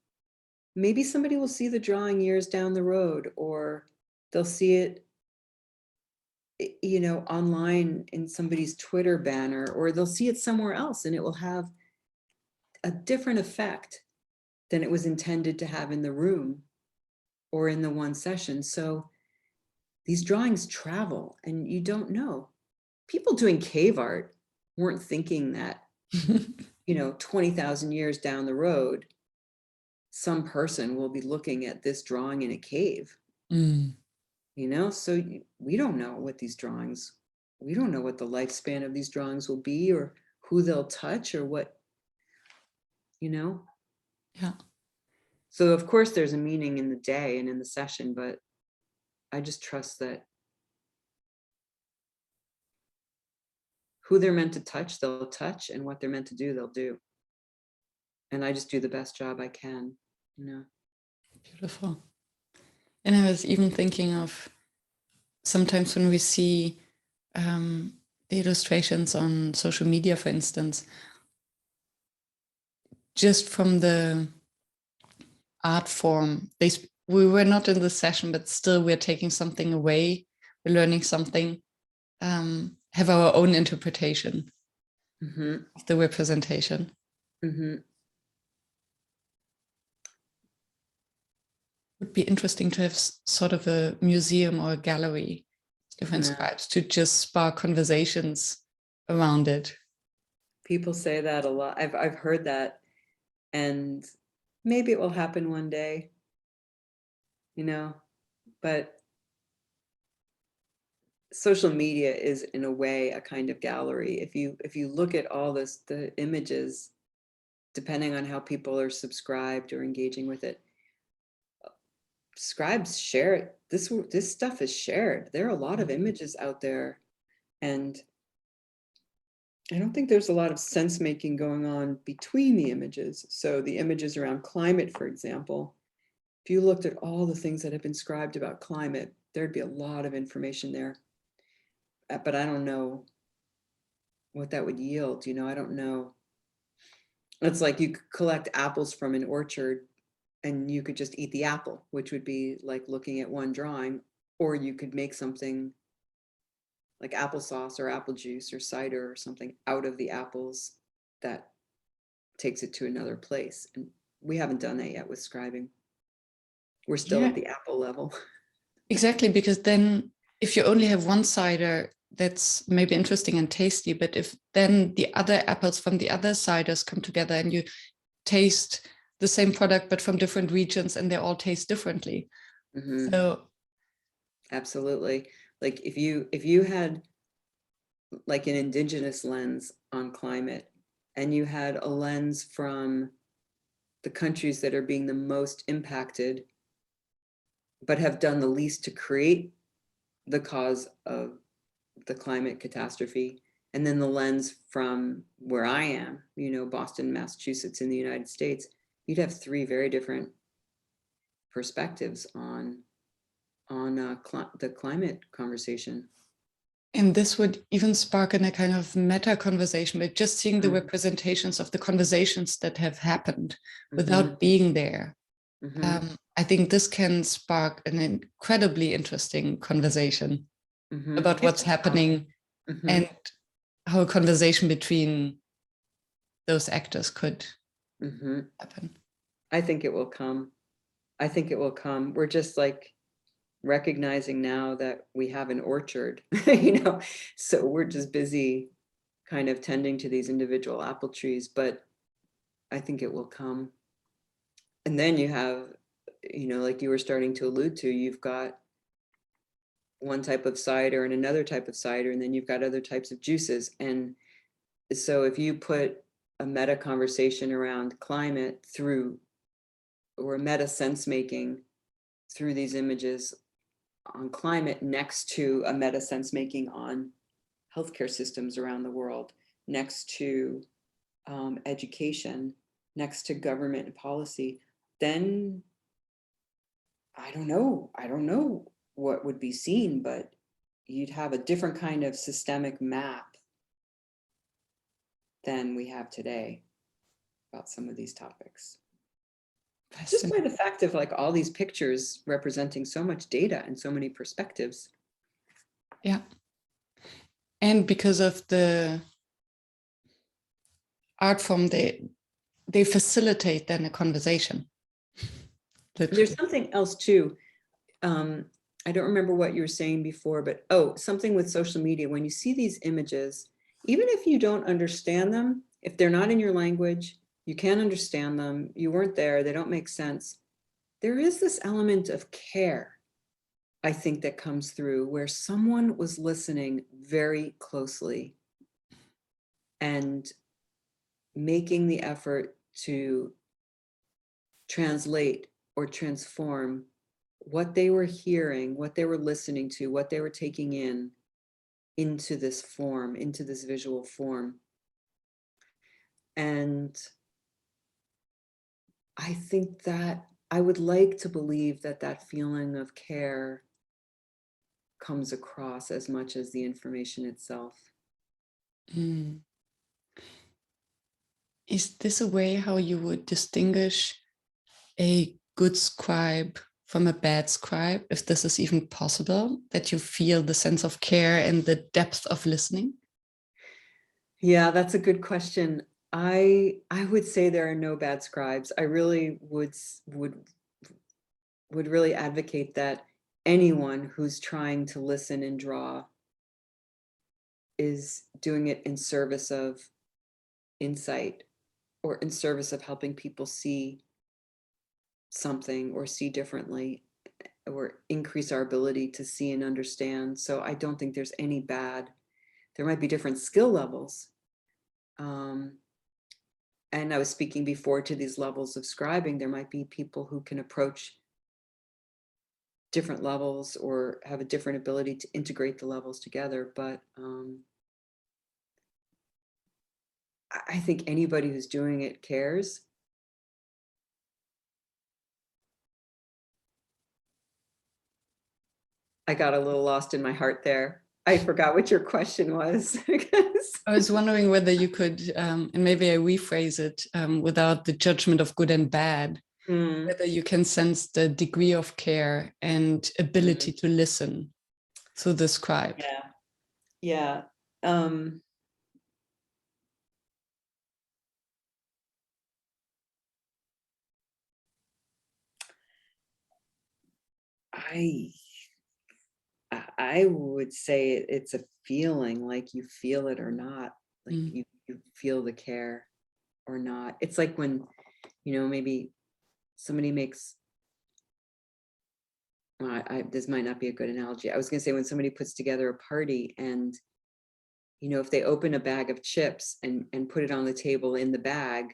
Maybe somebody will see the drawing years down the road, or they'll see it, online in somebody's Twitter banner, or they'll see it somewhere else and it will have a different effect than it was intended to have in the room or in the one session. So these drawings travel and you don't know. People doing cave art weren't thinking that, 20,000 years down the road, some person will be looking at this drawing in a cave. So we don't know what these drawings, we don't know what the lifespan of these drawings will be, or who they'll touch, or what, Yeah. So of course there's a meaning in the day and in the session, but I just trust that who they're meant to touch, they'll touch, and what they're meant to do, they'll do. And I just do the best job I can, Beautiful. And I was even thinking of sometimes when we see the illustrations on social media, for instance, just from the art form, we were not in the session, but still we're taking something away, we're learning something, have our own interpretation of the representation. Would be interesting to have sort of a museum or a gallery, different scribes, to just spark conversations around it. People say that a lot. I've heard that, and maybe it will happen one day, but social media is in a way a kind of gallery. If you look at all the images, depending on how people are subscribed or engaging with it, scribes share it. This stuff is shared. There are a lot of images out there, and I don't think there's a lot of sense making going on between the images. So the images around climate, for example, if you looked at all the things that have been scribed about climate, there'd be a lot of information there. But I don't know what that would yield. I don't know. It's like you could collect apples from an orchard and you could just eat the apple, which would be like looking at one drawing, or you could make something like applesauce or apple juice or cider or something out of the apples that takes it to another place. And we haven't done that yet with scribing. We're still at the apple level. Exactly, because then if you only have one cider, that's maybe interesting and tasty, but if then the other apples from the other ciders come together and you taste the same product but from different regions and they all taste differently. So absolutely. Like if you had like an indigenous lens on climate, and you had a lens from the countries that are being the most impacted but have done the least to create the cause of the climate catastrophe, and then the lens from where I am, Boston, Massachusetts in the United States, you'd have three very different perspectives on the climate conversation. And this would even spark in a kind of meta conversation, but just seeing the representations of the conversations that have happened without being there. I think this can spark an incredibly interesting conversation about what's happening and how a conversation between those actors could Mhm. happen. I think it will come. I think it will come. We're just like recognizing now that we have an orchard, so we're just busy kind of tending to these individual apple trees, but I think it will come. And then you have, like you were starting to allude to, you've got one type of cider and another type of cider, and then you've got other types of juices. And so if you put a meta conversation around climate through, or a meta sense making through these images on climate next to a meta sense making on healthcare systems around the world, next to education, next to government and policy, then I don't know what would be seen, but you'd have a different kind of systemic map than we have today about some of these topics. Just by the fact of like all these pictures representing so much data and so many perspectives. Yeah. And because of the art form, they facilitate then a conversation. Literally. There's something else too. I don't remember what you were saying before, but something with social media. When you see these images, even if you don't understand them, if they're not in your language, you can't understand them, you weren't there, they don't make sense. There is this element of care, I think, that comes through where someone was listening very closely and making the effort to translate or transform what they were hearing, what they were listening to, what they were taking in into this form, into this visual form. And I think that I would like to believe that that feeling of care comes across as much as the information itself. Mm. Is this a way how you would distinguish a good scribe from a bad scribe, if this is even possible, that you feel the sense of care and the depth of listening? Yeah, that's a good question. I would say there are no bad scribes. I really would really advocate that anyone who's trying to listen and draw is doing it in service of insight or in service of helping people see something or see differently or increase our ability to see and understand. So I don't think there's any bad. There might be different skill levels. And I was speaking before to these levels of scribing. There might be people who can approach different levels or have a different ability to integrate the levels together. But I think anybody who's doing it cares. I got a little lost in my heart there. I forgot what your question was. I was wondering whether you could, and maybe I rephrase it without the judgment of good and bad, whether you can sense the degree of care and ability to listen through the scribe. Yeah. I would say it's a feeling, like you feel it or not, like you feel the care or not. It's like when, maybe somebody makes, this might not be a good analogy. I was going to say when somebody puts together a party and, if they open a bag of chips and put it on the table in the bag,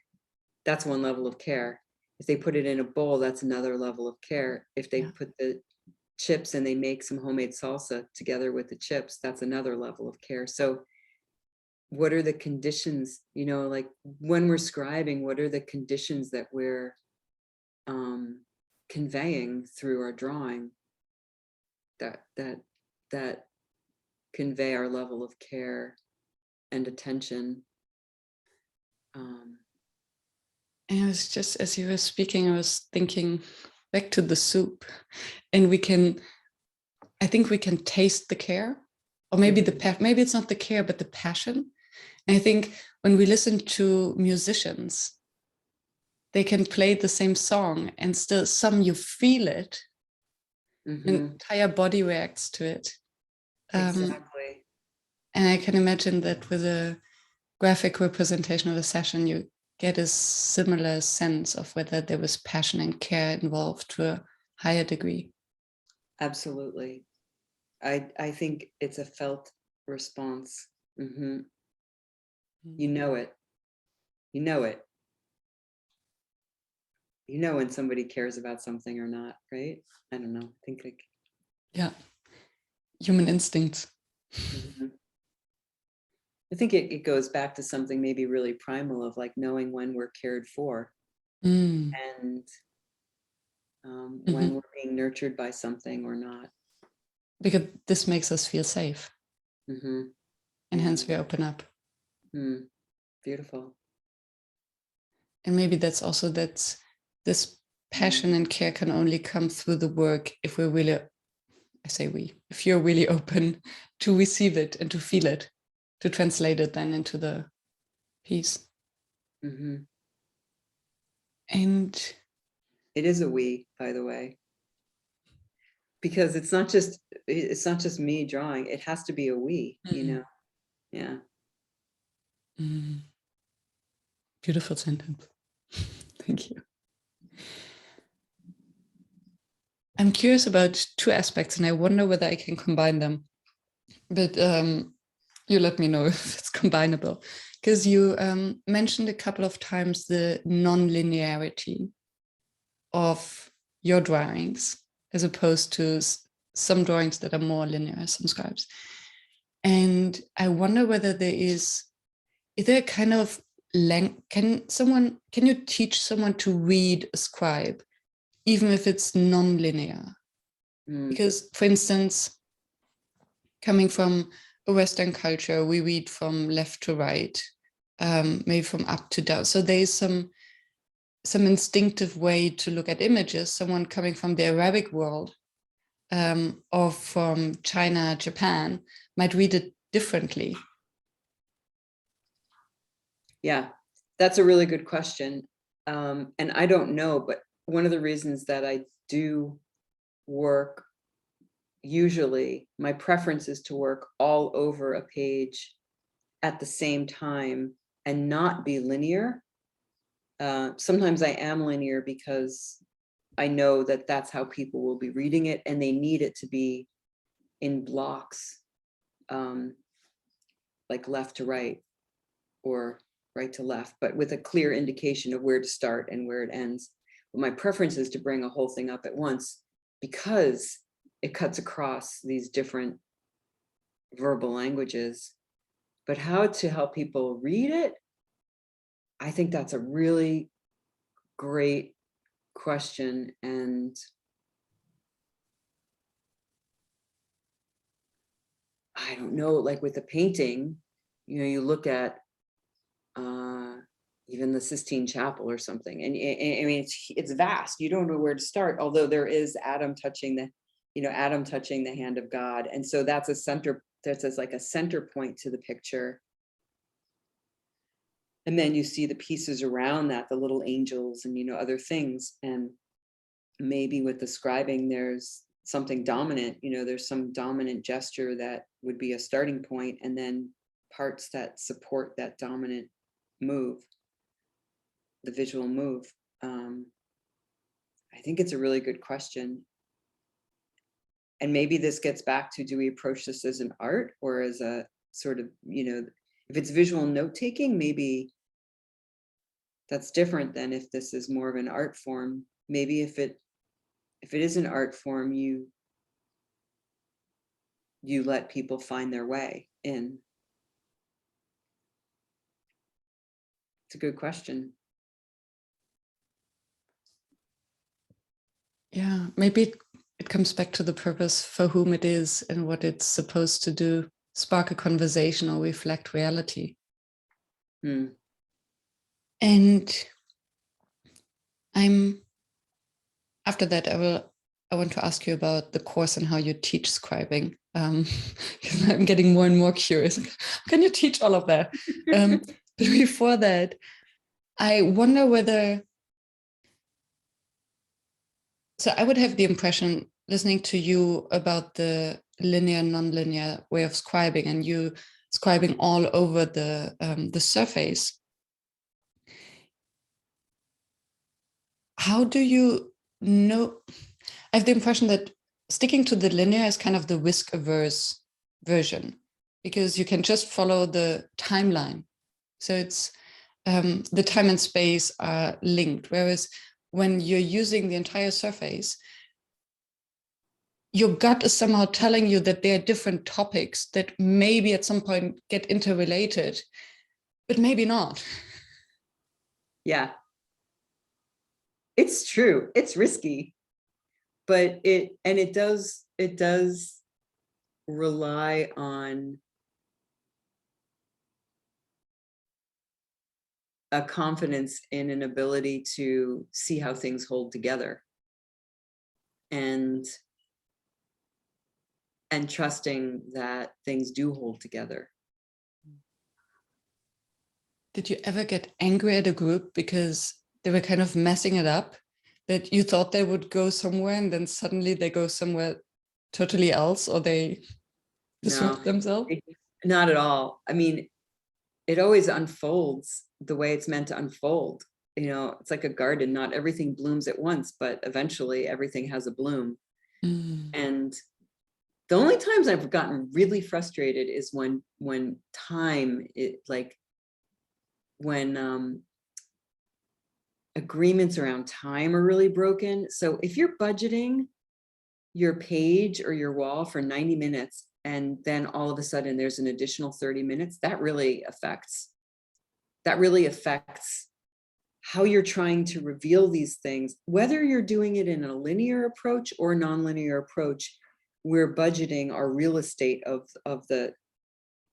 that's one level of care. If they put it in a bowl, that's another level of care. If they put the chips and they make some homemade salsa together with the chips, that's another level of care. So what are the conditions, like when we're scribing, what are the conditions that we're conveying through our drawing that convey our level of care and attention? And I was just, as you were speaking, I was thinking back to the soup, and I think we can taste the care, or maybe maybe it's not the care, but the passion. And I think when we listen to musicians, they can play the same song and still some you feel it, entire body reacts to it. Exactly. And I can imagine that with a graphic representation of a session, you get a similar sense of whether there was passion and care involved to a higher degree. Absolutely. I think it's a felt response. You know it. You know it. You know when somebody cares about something or not, right? I don't know. I think like, yeah, human instincts. I think it goes back to something maybe really primal of like knowing when we're cared for and when we're being nurtured by something or not. Because this makes us feel safe. And hence we open up. Beautiful. And maybe that's also this passion and care can only come through the work if we're really, I say we, if you're really open to receive it and to feel it, to translate it then into the piece. And it is a we, by the way, because it's not just me drawing. It has to be a we, you know. Yeah. Beautiful sentence. Thank you. I'm curious about two aspects, and I wonder whether I can combine them. But you let me know if it's combinable. Because you mentioned a couple of times the non-linearity of your drawings, as opposed to some drawings that are more linear, some scribes. And I wonder whether is there a kind of can you teach someone to read a scribe, even if it's non-linear? Because, for instance, coming from a Western culture, we read from left to right, maybe from up to down. So there's some instinctive way to look at images. Someone coming from the Arabic world or from China, Japan, might read it differently. Yeah, that's a really good question. And I don't know, but one of the reasons that I do work, usually my preference is to work all over a page at the same time and not be linear. Sometimes I am linear because I know that that's how people will be reading it and they need it to be in blocks, like left to right or right to left, but with a clear indication of where to start and where it ends. But my preference is to bring a whole thing up at once because it cuts across these different verbal languages. But how to help people read it, I think that's a really great question. And I don't know, like with the painting, you know, you look at even the Sistine Chapel or something, and I mean, it's vast. You don't know where to start, although there is Adam touching the hand of God. And so that's a center, that's like a center point to the picture. And then you see the pieces around that, the little angels and, you know, other things. And maybe with the scribing, there's something dominant, you know, there's some dominant gesture that would be a starting point, and then parts that support that dominant move, the visual move. I think it's a really good question. And maybe this gets back to, do we approach this as an art or as a sort of, you know, if it's visual note-taking, maybe that's different than if this is more of an art form. Maybe if it is an art form, you let people find their way in. It's a good question. Yeah, maybe it comes back to the purpose for whom it is and what it's supposed to do, spark a conversation or reflect reality. And after that, I want to ask you about the course and how you teach scribing, because I'm getting more and more curious. Can you teach all of that? But before that, I wonder whether, so I would have the impression, listening to you about the linear, nonlinear way of scribing, and you scribing all over the surface. How do you know? I have the impression that sticking to the linear is kind of the whisk-averse version, because you can just follow the timeline. So it's the time and space are linked. Whereas when you're using the entire surface, your gut is somehow telling you that there are different topics that maybe at some point get interrelated, but maybe not. Yeah. It's true. It's risky, but it does rely on a confidence in an ability to see how things hold together, and trusting that things do hold together. Did you ever get angry at a group because they were kind of messing it up, that you thought they would go somewhere and then suddenly they go somewhere totally else, or they disrupt themselves? Not at all. I mean, it always unfolds the way it's meant to unfold. You know, it's like a garden. Not everything blooms at once, but eventually everything has a bloom. And the only times I've gotten really frustrated is when time, when agreements around time are really broken. So if you're budgeting your page or your wall for 90 minutes, and then all of a sudden there's an additional 30 minutes, that really affects how you're trying to reveal these things, whether you're doing it in a linear approach or nonlinear approach. We're budgeting our real estate of the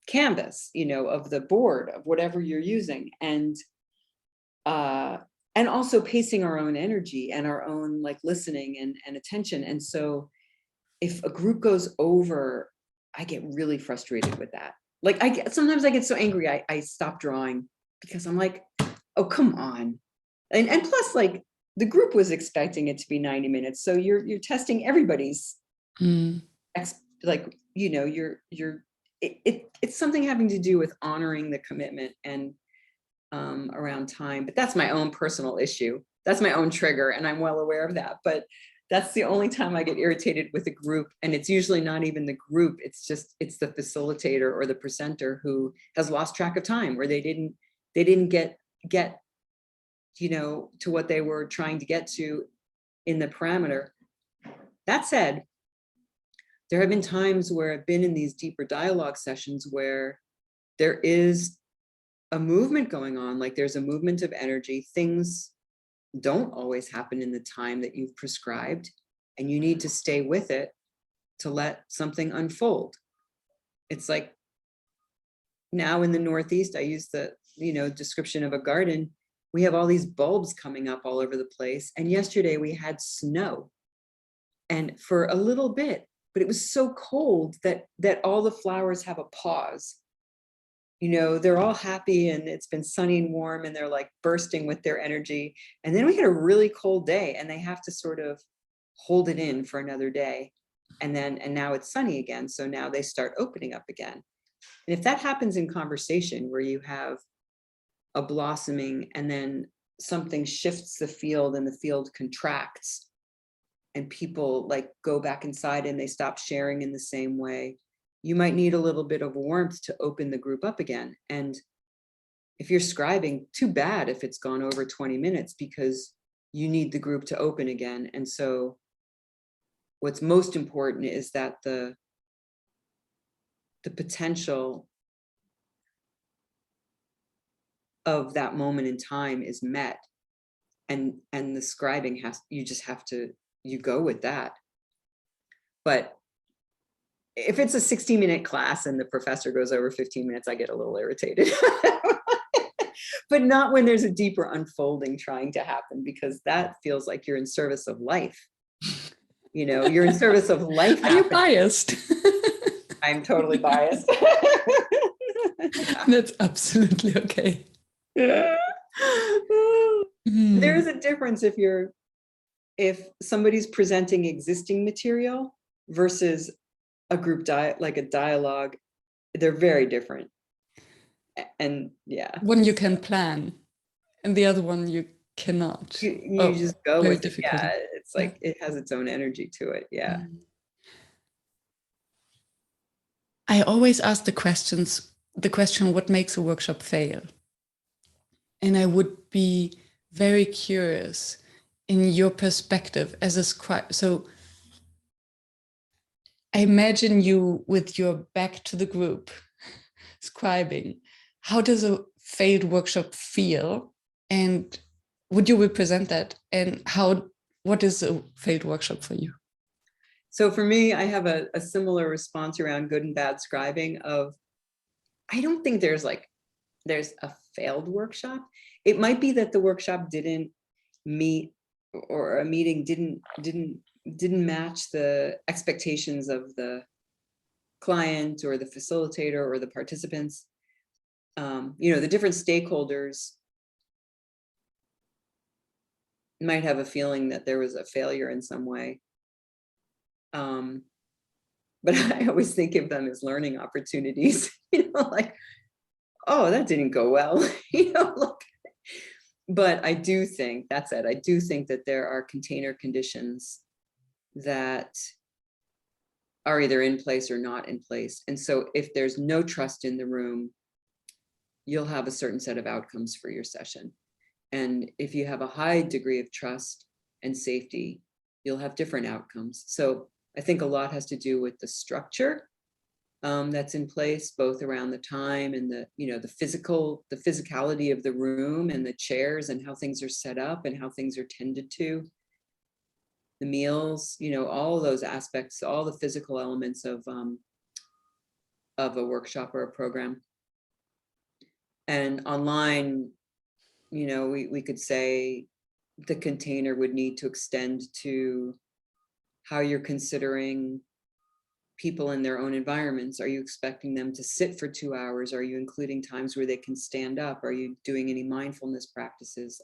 canvas, you know, of the board, of whatever you're using, and also pacing our own energy and our own like listening and attention. And so if a group goes over, I get really frustrated with that. Like sometimes I get so angry, I stop drawing, because I'm like, oh, come on. And plus, like, the group was expecting it to be 90 minutes. So you're testing everybody's like, you know, it's something having to do with honoring the commitment and around time. But that's my own personal issue. That's my own trigger, and I'm well aware of that. But that's the only time I get irritated with a group. And it's usually not even the group. It's the facilitator or the presenter who has lost track of time, where they didn't get, you know, to what they were trying to get to in the parameter. That said, there have been times where I've been in these deeper dialogue sessions where there is a movement going on, like there's a movement of energy. Things don't always happen in the time that you've prescribed, and you need to stay with it to let something unfold. It's like now in the Northeast, I use the, you know, description of a garden. We have all these bulbs coming up all over the place. And yesterday we had snow, and for a little bit, but it was so cold that all the flowers have a pause. You know, they're all happy and it's been sunny and warm and they're like bursting with their energy. And then we had a really cold day and they have to sort of hold it in for another day. And now it's sunny again. So now they start opening up again. And if that happens in conversation, where you have a blossoming and then something shifts the field and the field contracts, and people like go back inside and they stop sharing in the same way, you might need a little bit of warmth to open the group up again. And if you're scribing, too bad if it's gone over 20 minutes, because you need the group to open again. And so what's most important is that the potential of that moment in time is met, and the scribing you go with that. But if it's a 60-minute class and the professor goes over 15 minutes, I get a little irritated. But not when there's a deeper unfolding trying to happen, because that feels like you're in service of life. You know, you're in service of life. Are you biased? I'm totally biased. That's absolutely okay. There's a difference if somebody's presenting existing material versus a group like a dialogue. They're very different. And yeah. One you can plan, and the other one you cannot. You just go very with it. difficult. Yeah, it's like it has its own energy to it. Yeah. I always ask the question, what makes a workshop fail? And I would be very curious in your perspective as a scribe. So I imagine you with your back to the group, scribing. How does a failed workshop feel? And would you represent that? And what is a failed workshop for you? So for me, I have a similar response around good and bad scribing of, I don't think there's a failed workshop. It might be that the workshop didn't meet, or a meeting didn't match the expectations of the client or the facilitator or the participants. The different stakeholders might have a feeling that there was a failure in some way. But I always think of them as learning opportunities, like, oh, that didn't go well, but I do think, that said, I do think that there are container conditions that are either in place or not in place. And so if there's no trust in the room, you'll have a certain set of outcomes for your session. And if you have a high degree of trust and safety, you'll have different outcomes. So I think a lot has to do with the structure that's in place, both around the time and the physicality of the room and the chairs and how things are set up and how things are tended to, the meals, all of those aspects, all the physical elements of a workshop or a program. And online, we could say the container would need to extend to how you're considering people in their own environments. Are you expecting them to sit for 2 hours? Are you including times where they can stand up? Are you doing any mindfulness practices?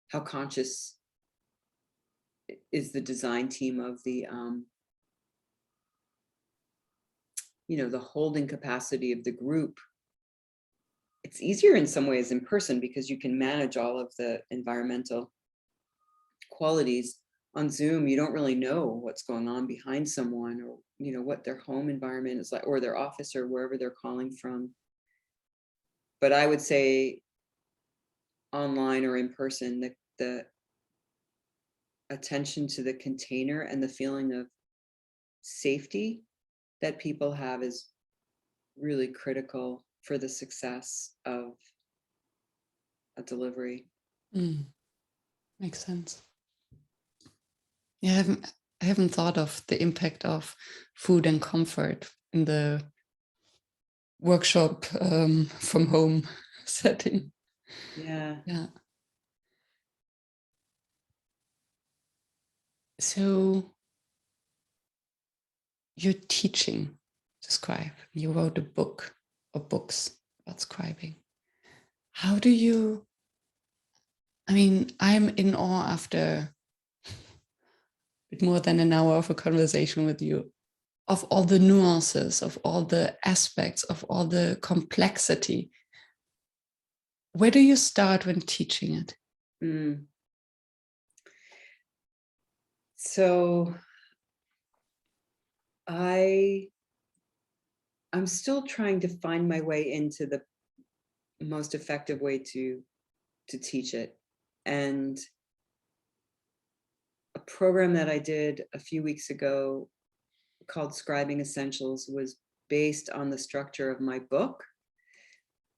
How conscious is the design team of the the holding capacity of the group? It's easier in some ways in person because you can manage all of the environmental qualities. On Zoom, you don't really know what's going on behind someone, or what their home environment is like, or their office, or wherever they're calling from. But I would say online or in person, the attention to the container and the feeling of safety that people have is really critical for the success of a delivery. Makes sense. Yeah, I haven't thought of the impact of food and comfort in the workshop from home setting. Yeah. So you're teaching to scribe. You wrote a book or books about scribing. How do you, I'm in awe after a bit more than an hour of a conversation with you, of all the nuances, of all the aspects, of all the complexity. Where do you start when teaching it? So I'm still trying to find my way into the most effective way to teach it. And a program that I did a few weeks ago called Scribing Essentials was based on the structure of my book,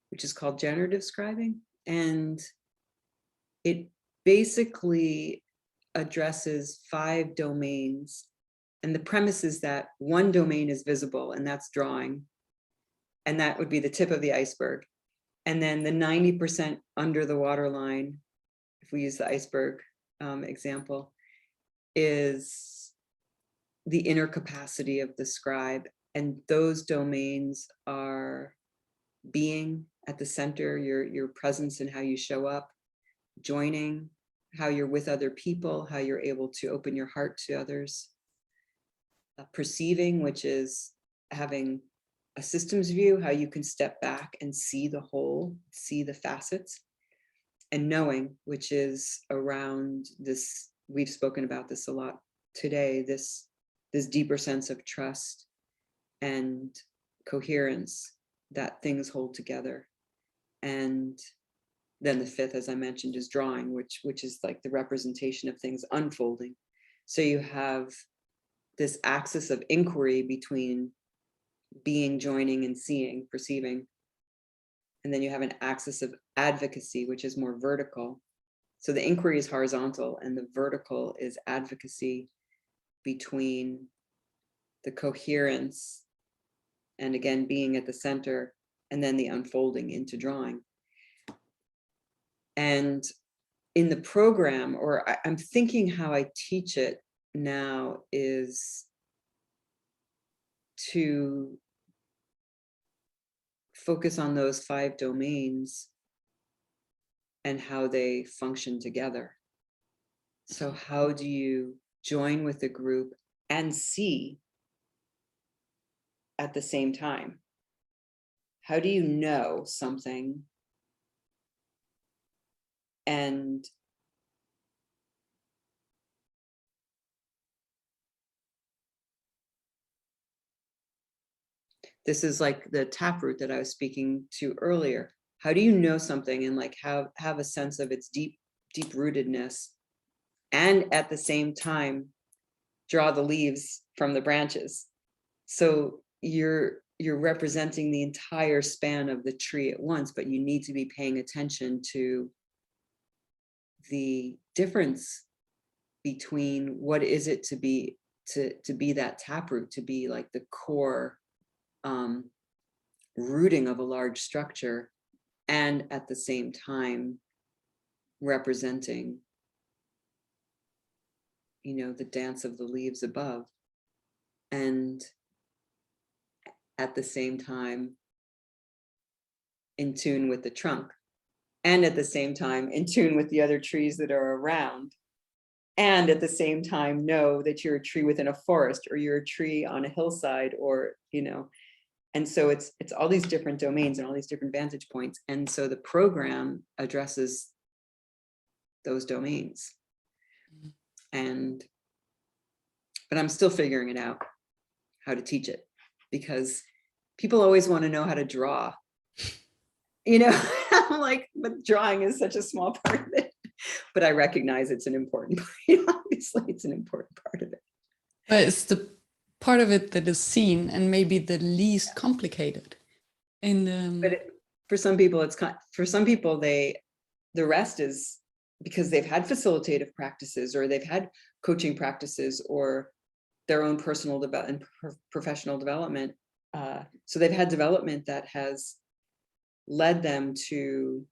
which is called Generative Scribing. And it basically addresses 5 domains. And the premise is that one domain is visible, and that's drawing. And that would be the tip of the iceberg. And then the 90% under the waterline, if we use the iceberg example, is the inner capacity of the scribe. And those domains are being, at the center, your presence and how you show up, joining, how you're with other people, how you're able to open your heart to others. Perceiving, which is having a systems view, how you can step back and see the whole, see the facets. And knowing, which is around this, we've spoken about this a lot today, this deeper sense of trust and coherence, that things hold together. And then the fifth, as I mentioned, is drawing, which is like the representation of things unfolding. So you have this axis of inquiry between being, joining, and seeing, perceiving. And then you have an axis of advocacy, which is more vertical. So the inquiry is horizontal and the vertical is advocacy between the coherence and, again, being at the center, and then the unfolding into drawing. And in the program, or I'm thinking how I teach it now, is to focus on those 5 domains and how they function together. So how do you join with the group and see at the same time? How do you know something and this is like the taproot that I was speaking to earlier. How do you know something and like have a sense of its deep rootedness, and at the same time draw the leaves from the branches? So you're representing the entire span of the tree at once, but you need to be paying attention to the difference between what is it to be that taproot, to be like the core rooting of a large structure, and at the same time representing, you know, the dance of the leaves above, and at the same time in tune with the trunk, and at the same time in tune with the other trees that are around, and at the same time know that you're a tree within a forest, or you're a tree on a hillside, or, you know. And so it's all these different domains and all these different vantage points. And so the program addresses those domains. And, but I'm still figuring it out, how to teach it, because people always want to know how to draw, you know. I'm like, but drawing is such a small part of it. But I recognize it's an important part. Obviously, it's an important part of it. But it's the part of it that is seen and maybe the least complicated. And but for some people, the rest is because they've had facilitative practices, or they've had coaching practices, or their own personal development and professional development. So they've had development that has led them to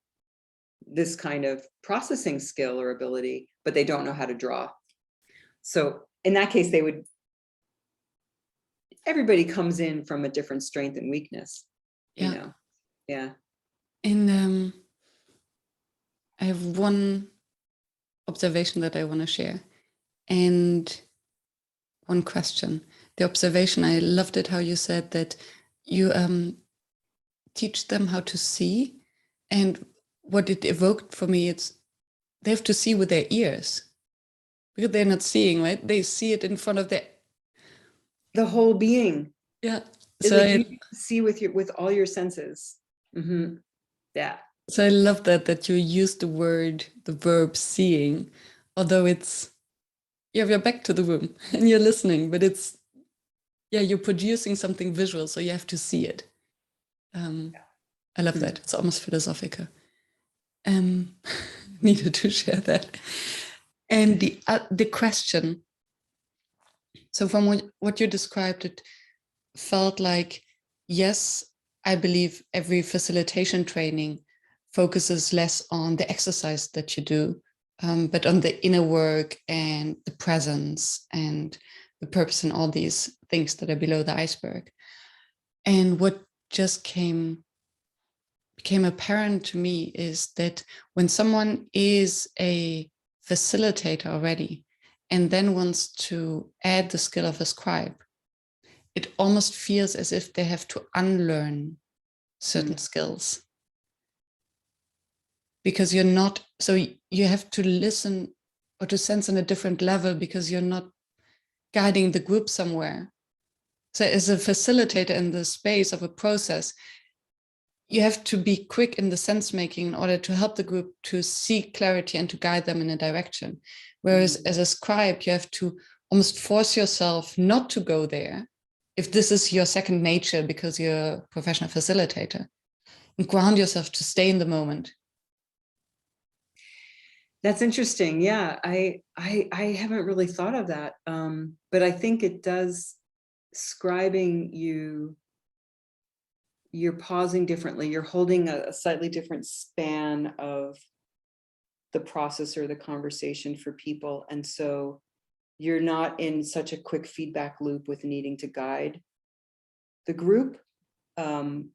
this kind of processing skill or ability, but they don't know how to draw. So in that case, everybody comes in from a different strength and weakness, you know. Yeah. And I have one observation that I want to share, and one question. The observation, I loved it how you said that you teach them how to see, and what it evoked for me, it's they have to see with their ears, because they're not seeing, right? They see it in front of the whole being. Yeah. So like you see with all your senses. Mm-hmm. Yeah. So I love that you use the verb seeing, although it's, you have your back to the room and you're listening, but it's, you're producing something visual, so you have to see it. I love that. It's almost philosophical. Needed to share that. And the question, so from what you described, it felt like, yes, I believe every facilitation training focuses less on the exercise that you do, but on the inner work and the presence and the purpose and all these things that are below the iceberg. And what just came became apparent to me is that when someone is a facilitator already and then wants to add the skill of a scribe, it almost feels as if they have to unlearn certain skills. Because you're not, so you have to listen or to sense on a different level because you're not guiding the group somewhere. So as a facilitator in the space of a process, you have to be quick in the sense making in order to help the group to see clarity and to guide them in a direction. Whereas as a scribe, you have to almost force yourself not to go there if this is your second nature because you're a professional facilitator, and ground yourself to stay in the moment. That's interesting. Yeah, I haven't really thought of that. But I think it does, scribing, you're pausing differently. You're holding a slightly different span of the process or the conversation for people. And so you're not in such a quick feedback loop with needing to guide the group. And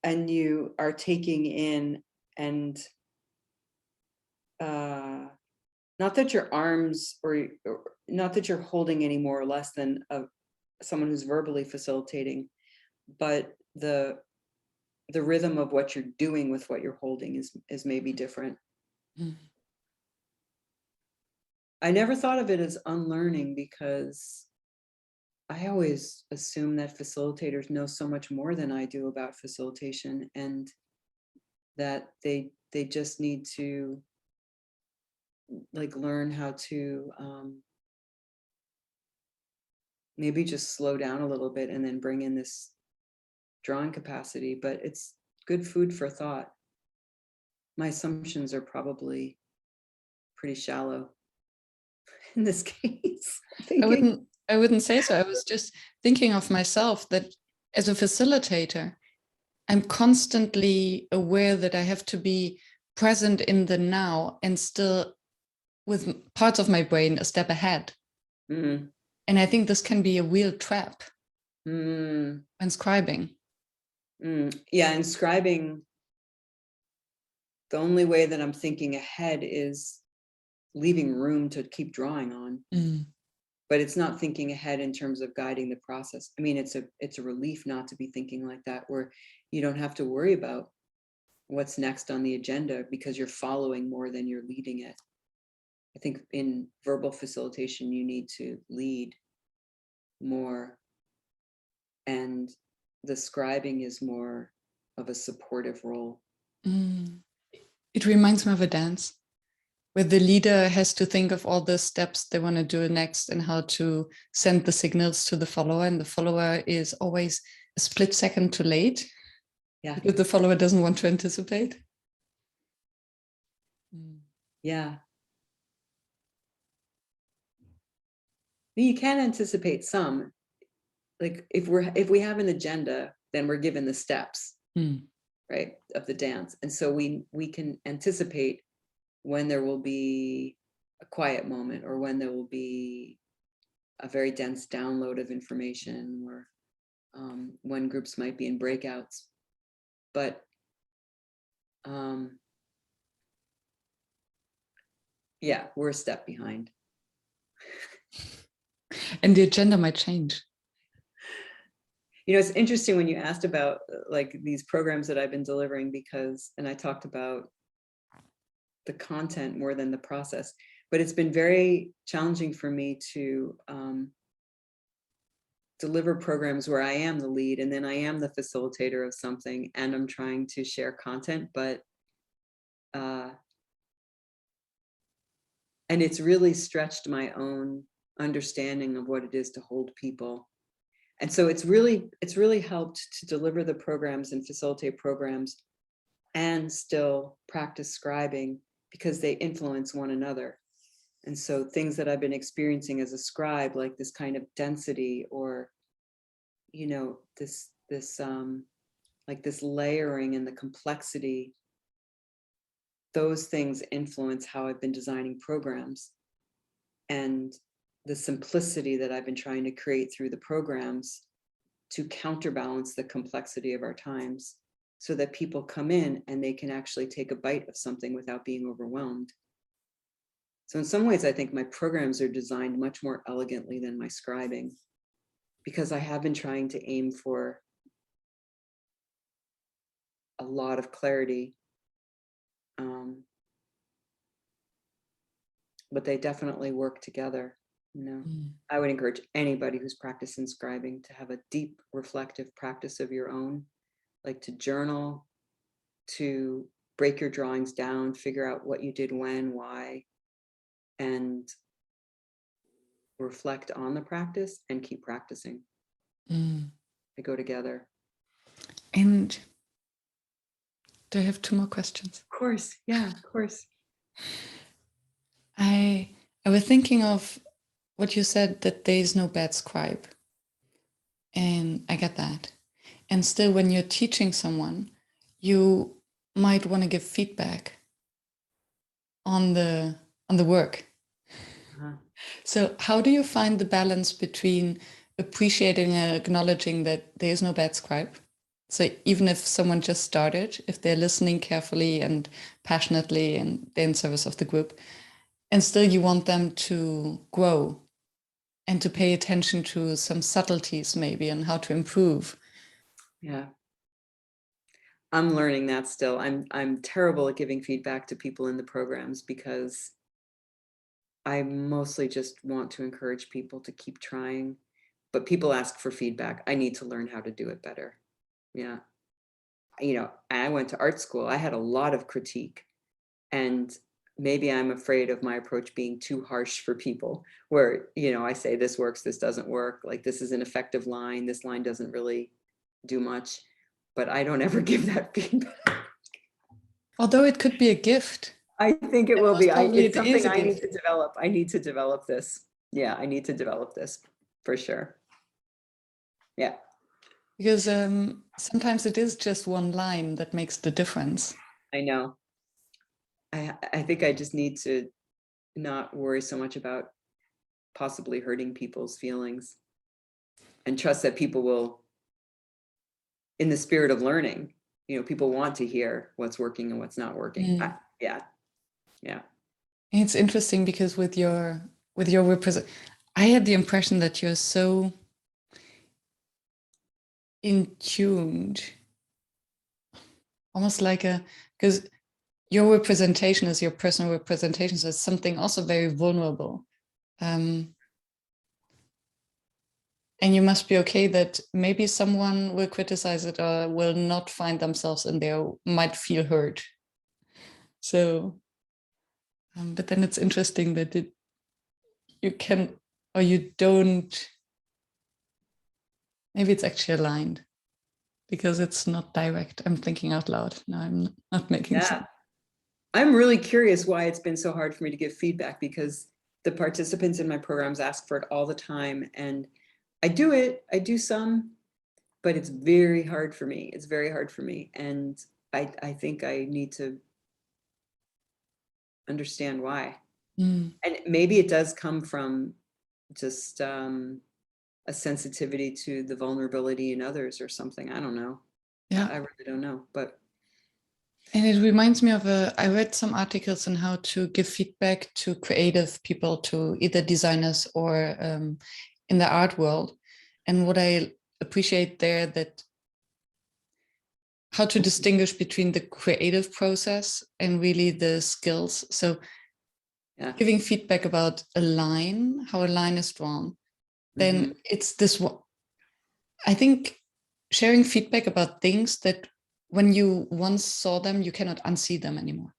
you are taking in, and not that your arms, or not that you're holding any more or less than someone who's verbally facilitating, but the rhythm of what you're doing with what you're holding is maybe different. I never thought of it as unlearning, because I always assume that facilitators know so much more than I do about facilitation, and that they just need to like learn how to maybe just slow down a little bit and then bring in this drawing capacity. But it's good food for thought. My assumptions are probably pretty shallow in this case. I wouldn't say so. I was just thinking of myself that as a facilitator, I'm constantly aware that I have to be present in the now and still with parts of my brain a step ahead. And I think this can be a real trap when scribing. Yeah, and scribing, the only way that I'm thinking ahead is leaving room to keep drawing on. But it's not thinking ahead in terms of guiding the process. I mean, it's a relief not to be thinking like that, where you don't have to worry about what's next on the agenda because you're following more than you're leading it. I think in verbal facilitation, you need to lead more, and the scribing is more of a supportive role. It reminds me of a dance where the leader has to think of all the steps they want to do next and how to send the signals to the follower. And the follower is always a split second too late. Yeah. Because the follower doesn't want to anticipate. Yeah. You can anticipate some. Like if we have an agenda, then we're given the steps, right, of the dance. And so we can anticipate when there will be a quiet moment, or when there will be a very dense download of information, or when groups might be in breakouts. But yeah, we're a step behind. And the agenda might change. You know, it's interesting when you asked about like these programs that I've been delivering, because, and I talked about the content more than the process, but it's been very challenging for me to deliver programs where I am the lead and then I am the facilitator of something and I'm trying to share content, but and it's really stretched my own understanding of what it is to hold people. And so it's really helped to deliver the programs and facilitate programs and still practice scribing, because they influence one another. And so things that I've been experiencing as a scribe, like this kind of density, or, you know, this like this layering and the complexity, those things influence how I've been designing programs. And the simplicity that I've been trying to create through the programs to counterbalance the complexity of our times so that people come in and they can actually take a bite of something without being overwhelmed. So in some ways, I think my programs are designed much more elegantly than my scribing, because I have been trying to aim for a lot of clarity. But they definitely work together. I would encourage anybody who's practicing scribing to have a deep reflective practice of your own, like to journal, to break your drawings down, figure out what you did when, why, and reflect on the practice and keep practicing. They go together. And do I have 2 more questions? Of course, yeah, of course. I was thinking of what you said, that there is no bad scribe. And I get that. And still, when you're teaching someone, you might want to give feedback on the work. So how do you find the balance between appreciating and acknowledging that there is no bad scribe? So even if someone just started, if they're listening carefully and passionately and they're in service of the group, and still you want them to grow and to pay attention to some subtleties maybe and how to improve. Yeah. I'm learning that still. I'm terrible at giving feedback to people in the programs, because I mostly just want to encourage people to keep trying, but people ask for feedback. I need to learn how to do it better. Yeah. I went to art school. I had a lot of critique, and maybe I'm afraid of my approach being too harsh for people, where, I say this works, this doesn't work, like this is an effective line, this line doesn't really do much, but I don't ever give that feedback. Although it could be a gift. I think it will be. It's something I need gift. to develop. I need to develop this. Yeah, I need to develop this for sure. Yeah. Because sometimes it is just one line that makes the difference. I know. I think I just need to not worry so much about possibly hurting people's feelings, and trust that people will, in the spirit of learning, people want to hear what's working and what's not working. Yeah. And it's interesting because with your represent, I had the impression that you're so in tuned, almost like because your representation is your personal representation, so it's something also very vulnerable. And you must be okay that maybe someone will criticize it or will not find themselves in there, might feel hurt. So, but then it's interesting that you can, or you don't, maybe it's actually aligned because it's not direct. I'm thinking out loud. No, I'm not making sense. I'm really curious why it's been so hard for me to give feedback, because the participants in my programs ask for it all the time, and I do it. I do some, but it's very hard for me. It's very hard for me. And I think I need to understand why. And maybe it does come from just a sensitivity to the vulnerability in others or something. I don't know. Yeah. I really don't know, but. And it reminds me of I read some articles on how to give feedback to creative people, to either designers or in the art world. And what I appreciate there, that how to distinguish between the creative process and really the skills. So giving feedback about a line, how a line is drawn, then it's this one. I think sharing feedback about things that when you once saw them, you cannot unsee them anymore.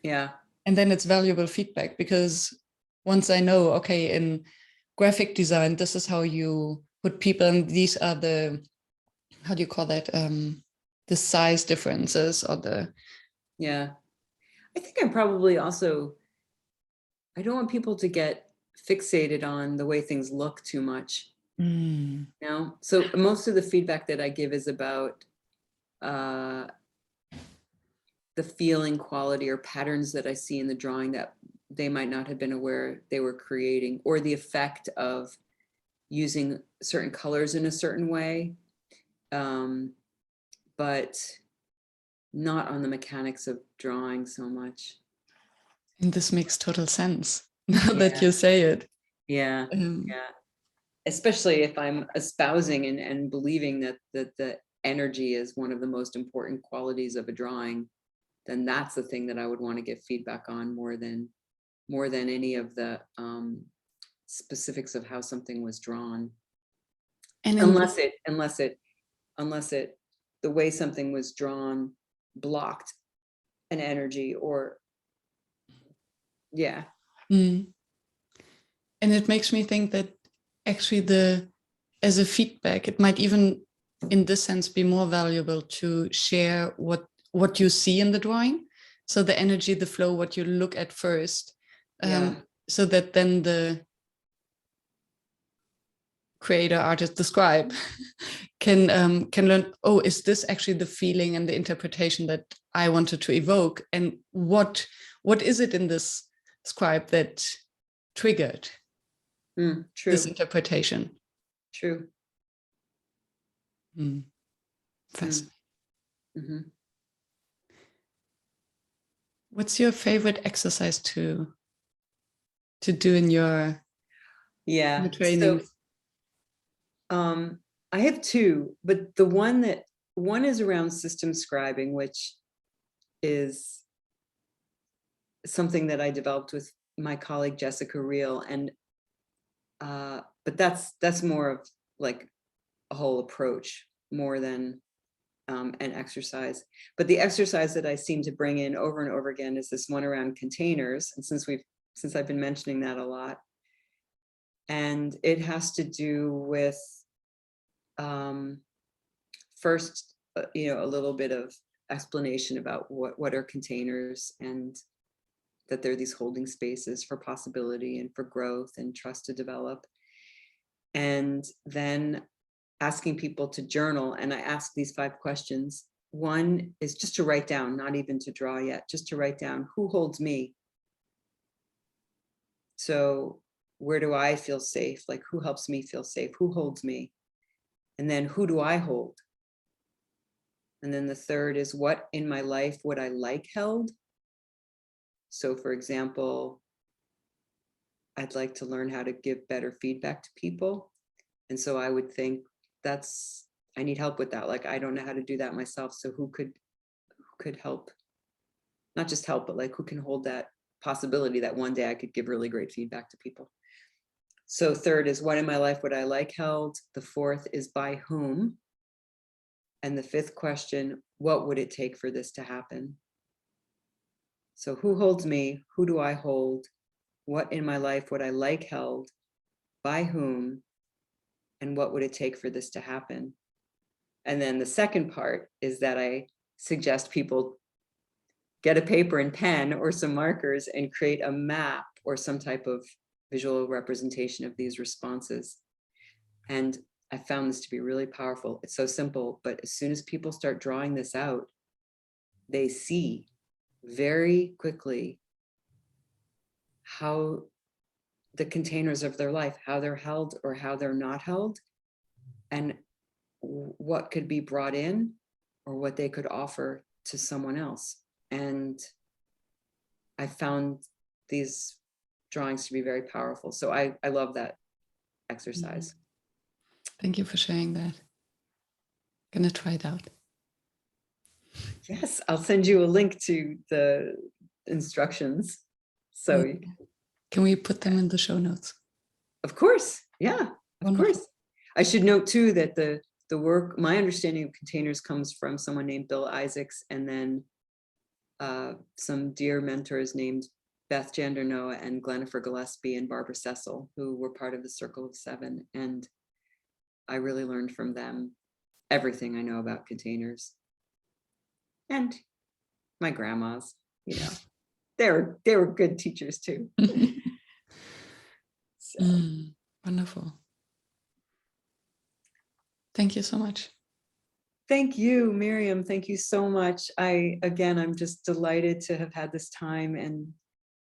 Yeah. And then it's valuable feedback, because once I know, okay, in graphic design, this is how you put people, and these are the, how do you call that? The size differences or the. Yeah. I think I'm probably also, I don't want people to get fixated on the way things look too much. So most of the feedback that I give is about the feeling, quality, or patterns that I see in the drawing that they might not have been aware they were creating, or the effect of using certain colors in a certain way. but not on the mechanics of drawing so much. And this makes total sense now that Yeah. you say it. Yeah. Yeah. Especially if I'm espousing and believing that the energy is one of the most important qualities of a drawing, then that's the thing that I would want to get feedback on more than any of the specifics of how something was drawn. And Unless it, the way something was drawn blocked an energy or, yeah. and it makes me think that actually as a feedback, it might even in this sense be more valuable to share what you see in the drawing. So the energy, the flow, what you look at first, Yeah. so that then the creator, artist, the scribe can learn, oh, is this actually the feeling and the interpretation that I wanted to evoke? And what is it in this scribe that triggered True. this interpretation? True. Fascinating. Mm-hmm. What's your favorite exercise to do in your training? So I have two, but the one is around system scribing, which is something that I developed with my colleague Jessica Reel, and but that's more of like a whole approach more than an exercise. But the exercise that I seem to bring in over and over again is this one around containers, and since I've been mentioning that a lot, and it has to do with first, a little bit of explanation about what are containers, and that they're these holding spaces for possibility and for growth and trust to develop. And then asking people to journal. And I ask these 5 questions. One is just to write down, not even to draw yet, just to write down, who holds me? So where do I feel safe? Like, who helps me feel safe? Who holds me? And then who do I hold? And then the third is, what in my life would I like held? So for example, I'd like to learn how to give better feedback to people. And so I would think I need help with that. Like, I don't know how to do that myself. So who could help? Not just help, but like, who can hold that possibility that one day I could give really great feedback to people? So third is, what in my life would I like held? The fourth is, by whom? And the fifth question, what would it take for this to happen? So who holds me? Who do I hold? What in my life would I like held? By whom? And what would it take for this to happen? And then the second part is that I suggest people get a paper and pen or some markers and create a map or some type of visual representation of these responses. And I found this to be really powerful. It's so simple, but as soon as people start drawing this out, they see very quickly how the containers of their life, how they're held or how they're not held, and what could be brought in or what they could offer to someone else. And I found these drawings to be very powerful. So I love that exercise. Thank you for sharing that. I'm gonna try it out. Yes, I'll send you a link to the instructions. So can we put them in the show notes? Of course. Yeah, of Wonderful. course. I should note too that the work, my understanding of containers comes from someone named Bill Isaacs, and then some dear mentors named Beth Jandernoa and Glenifer Gillespie and Barbara Cecil, who were part of the Circle of Seven. And I really learned from them everything I know about containers. And my grandmas, they were good teachers too. So. Wonderful. Thank you so much. Thank you, Miriam. Thank you so much. I'm just delighted to have had this time, and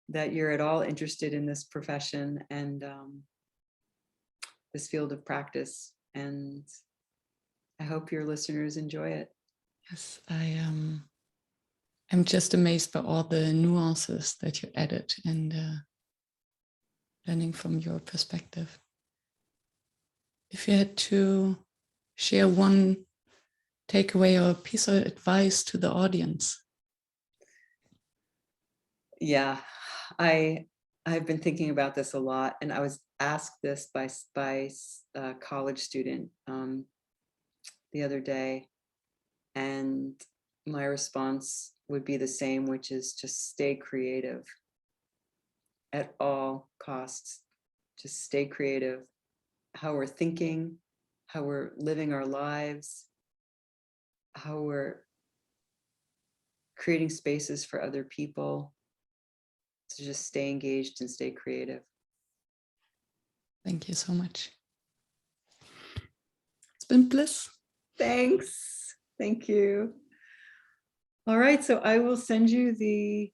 that you're at all interested in this profession and this field of practice. And I hope your listeners enjoy it. Yes, I'm just amazed by all the nuances that you added and learning from your perspective. If you had to share one takeaway or piece of advice to the audience. Yeah, I've been thinking about this a lot, and I was asked this by a college student the other day, and my response would be the same, which is just stay creative at all costs. Just stay creative. How we're thinking, how we're living our lives, how we're creating spaces for other people, to just stay engaged and stay creative. Thank you so much. It's been bliss. Thanks. Thank you. All right, so I will send you the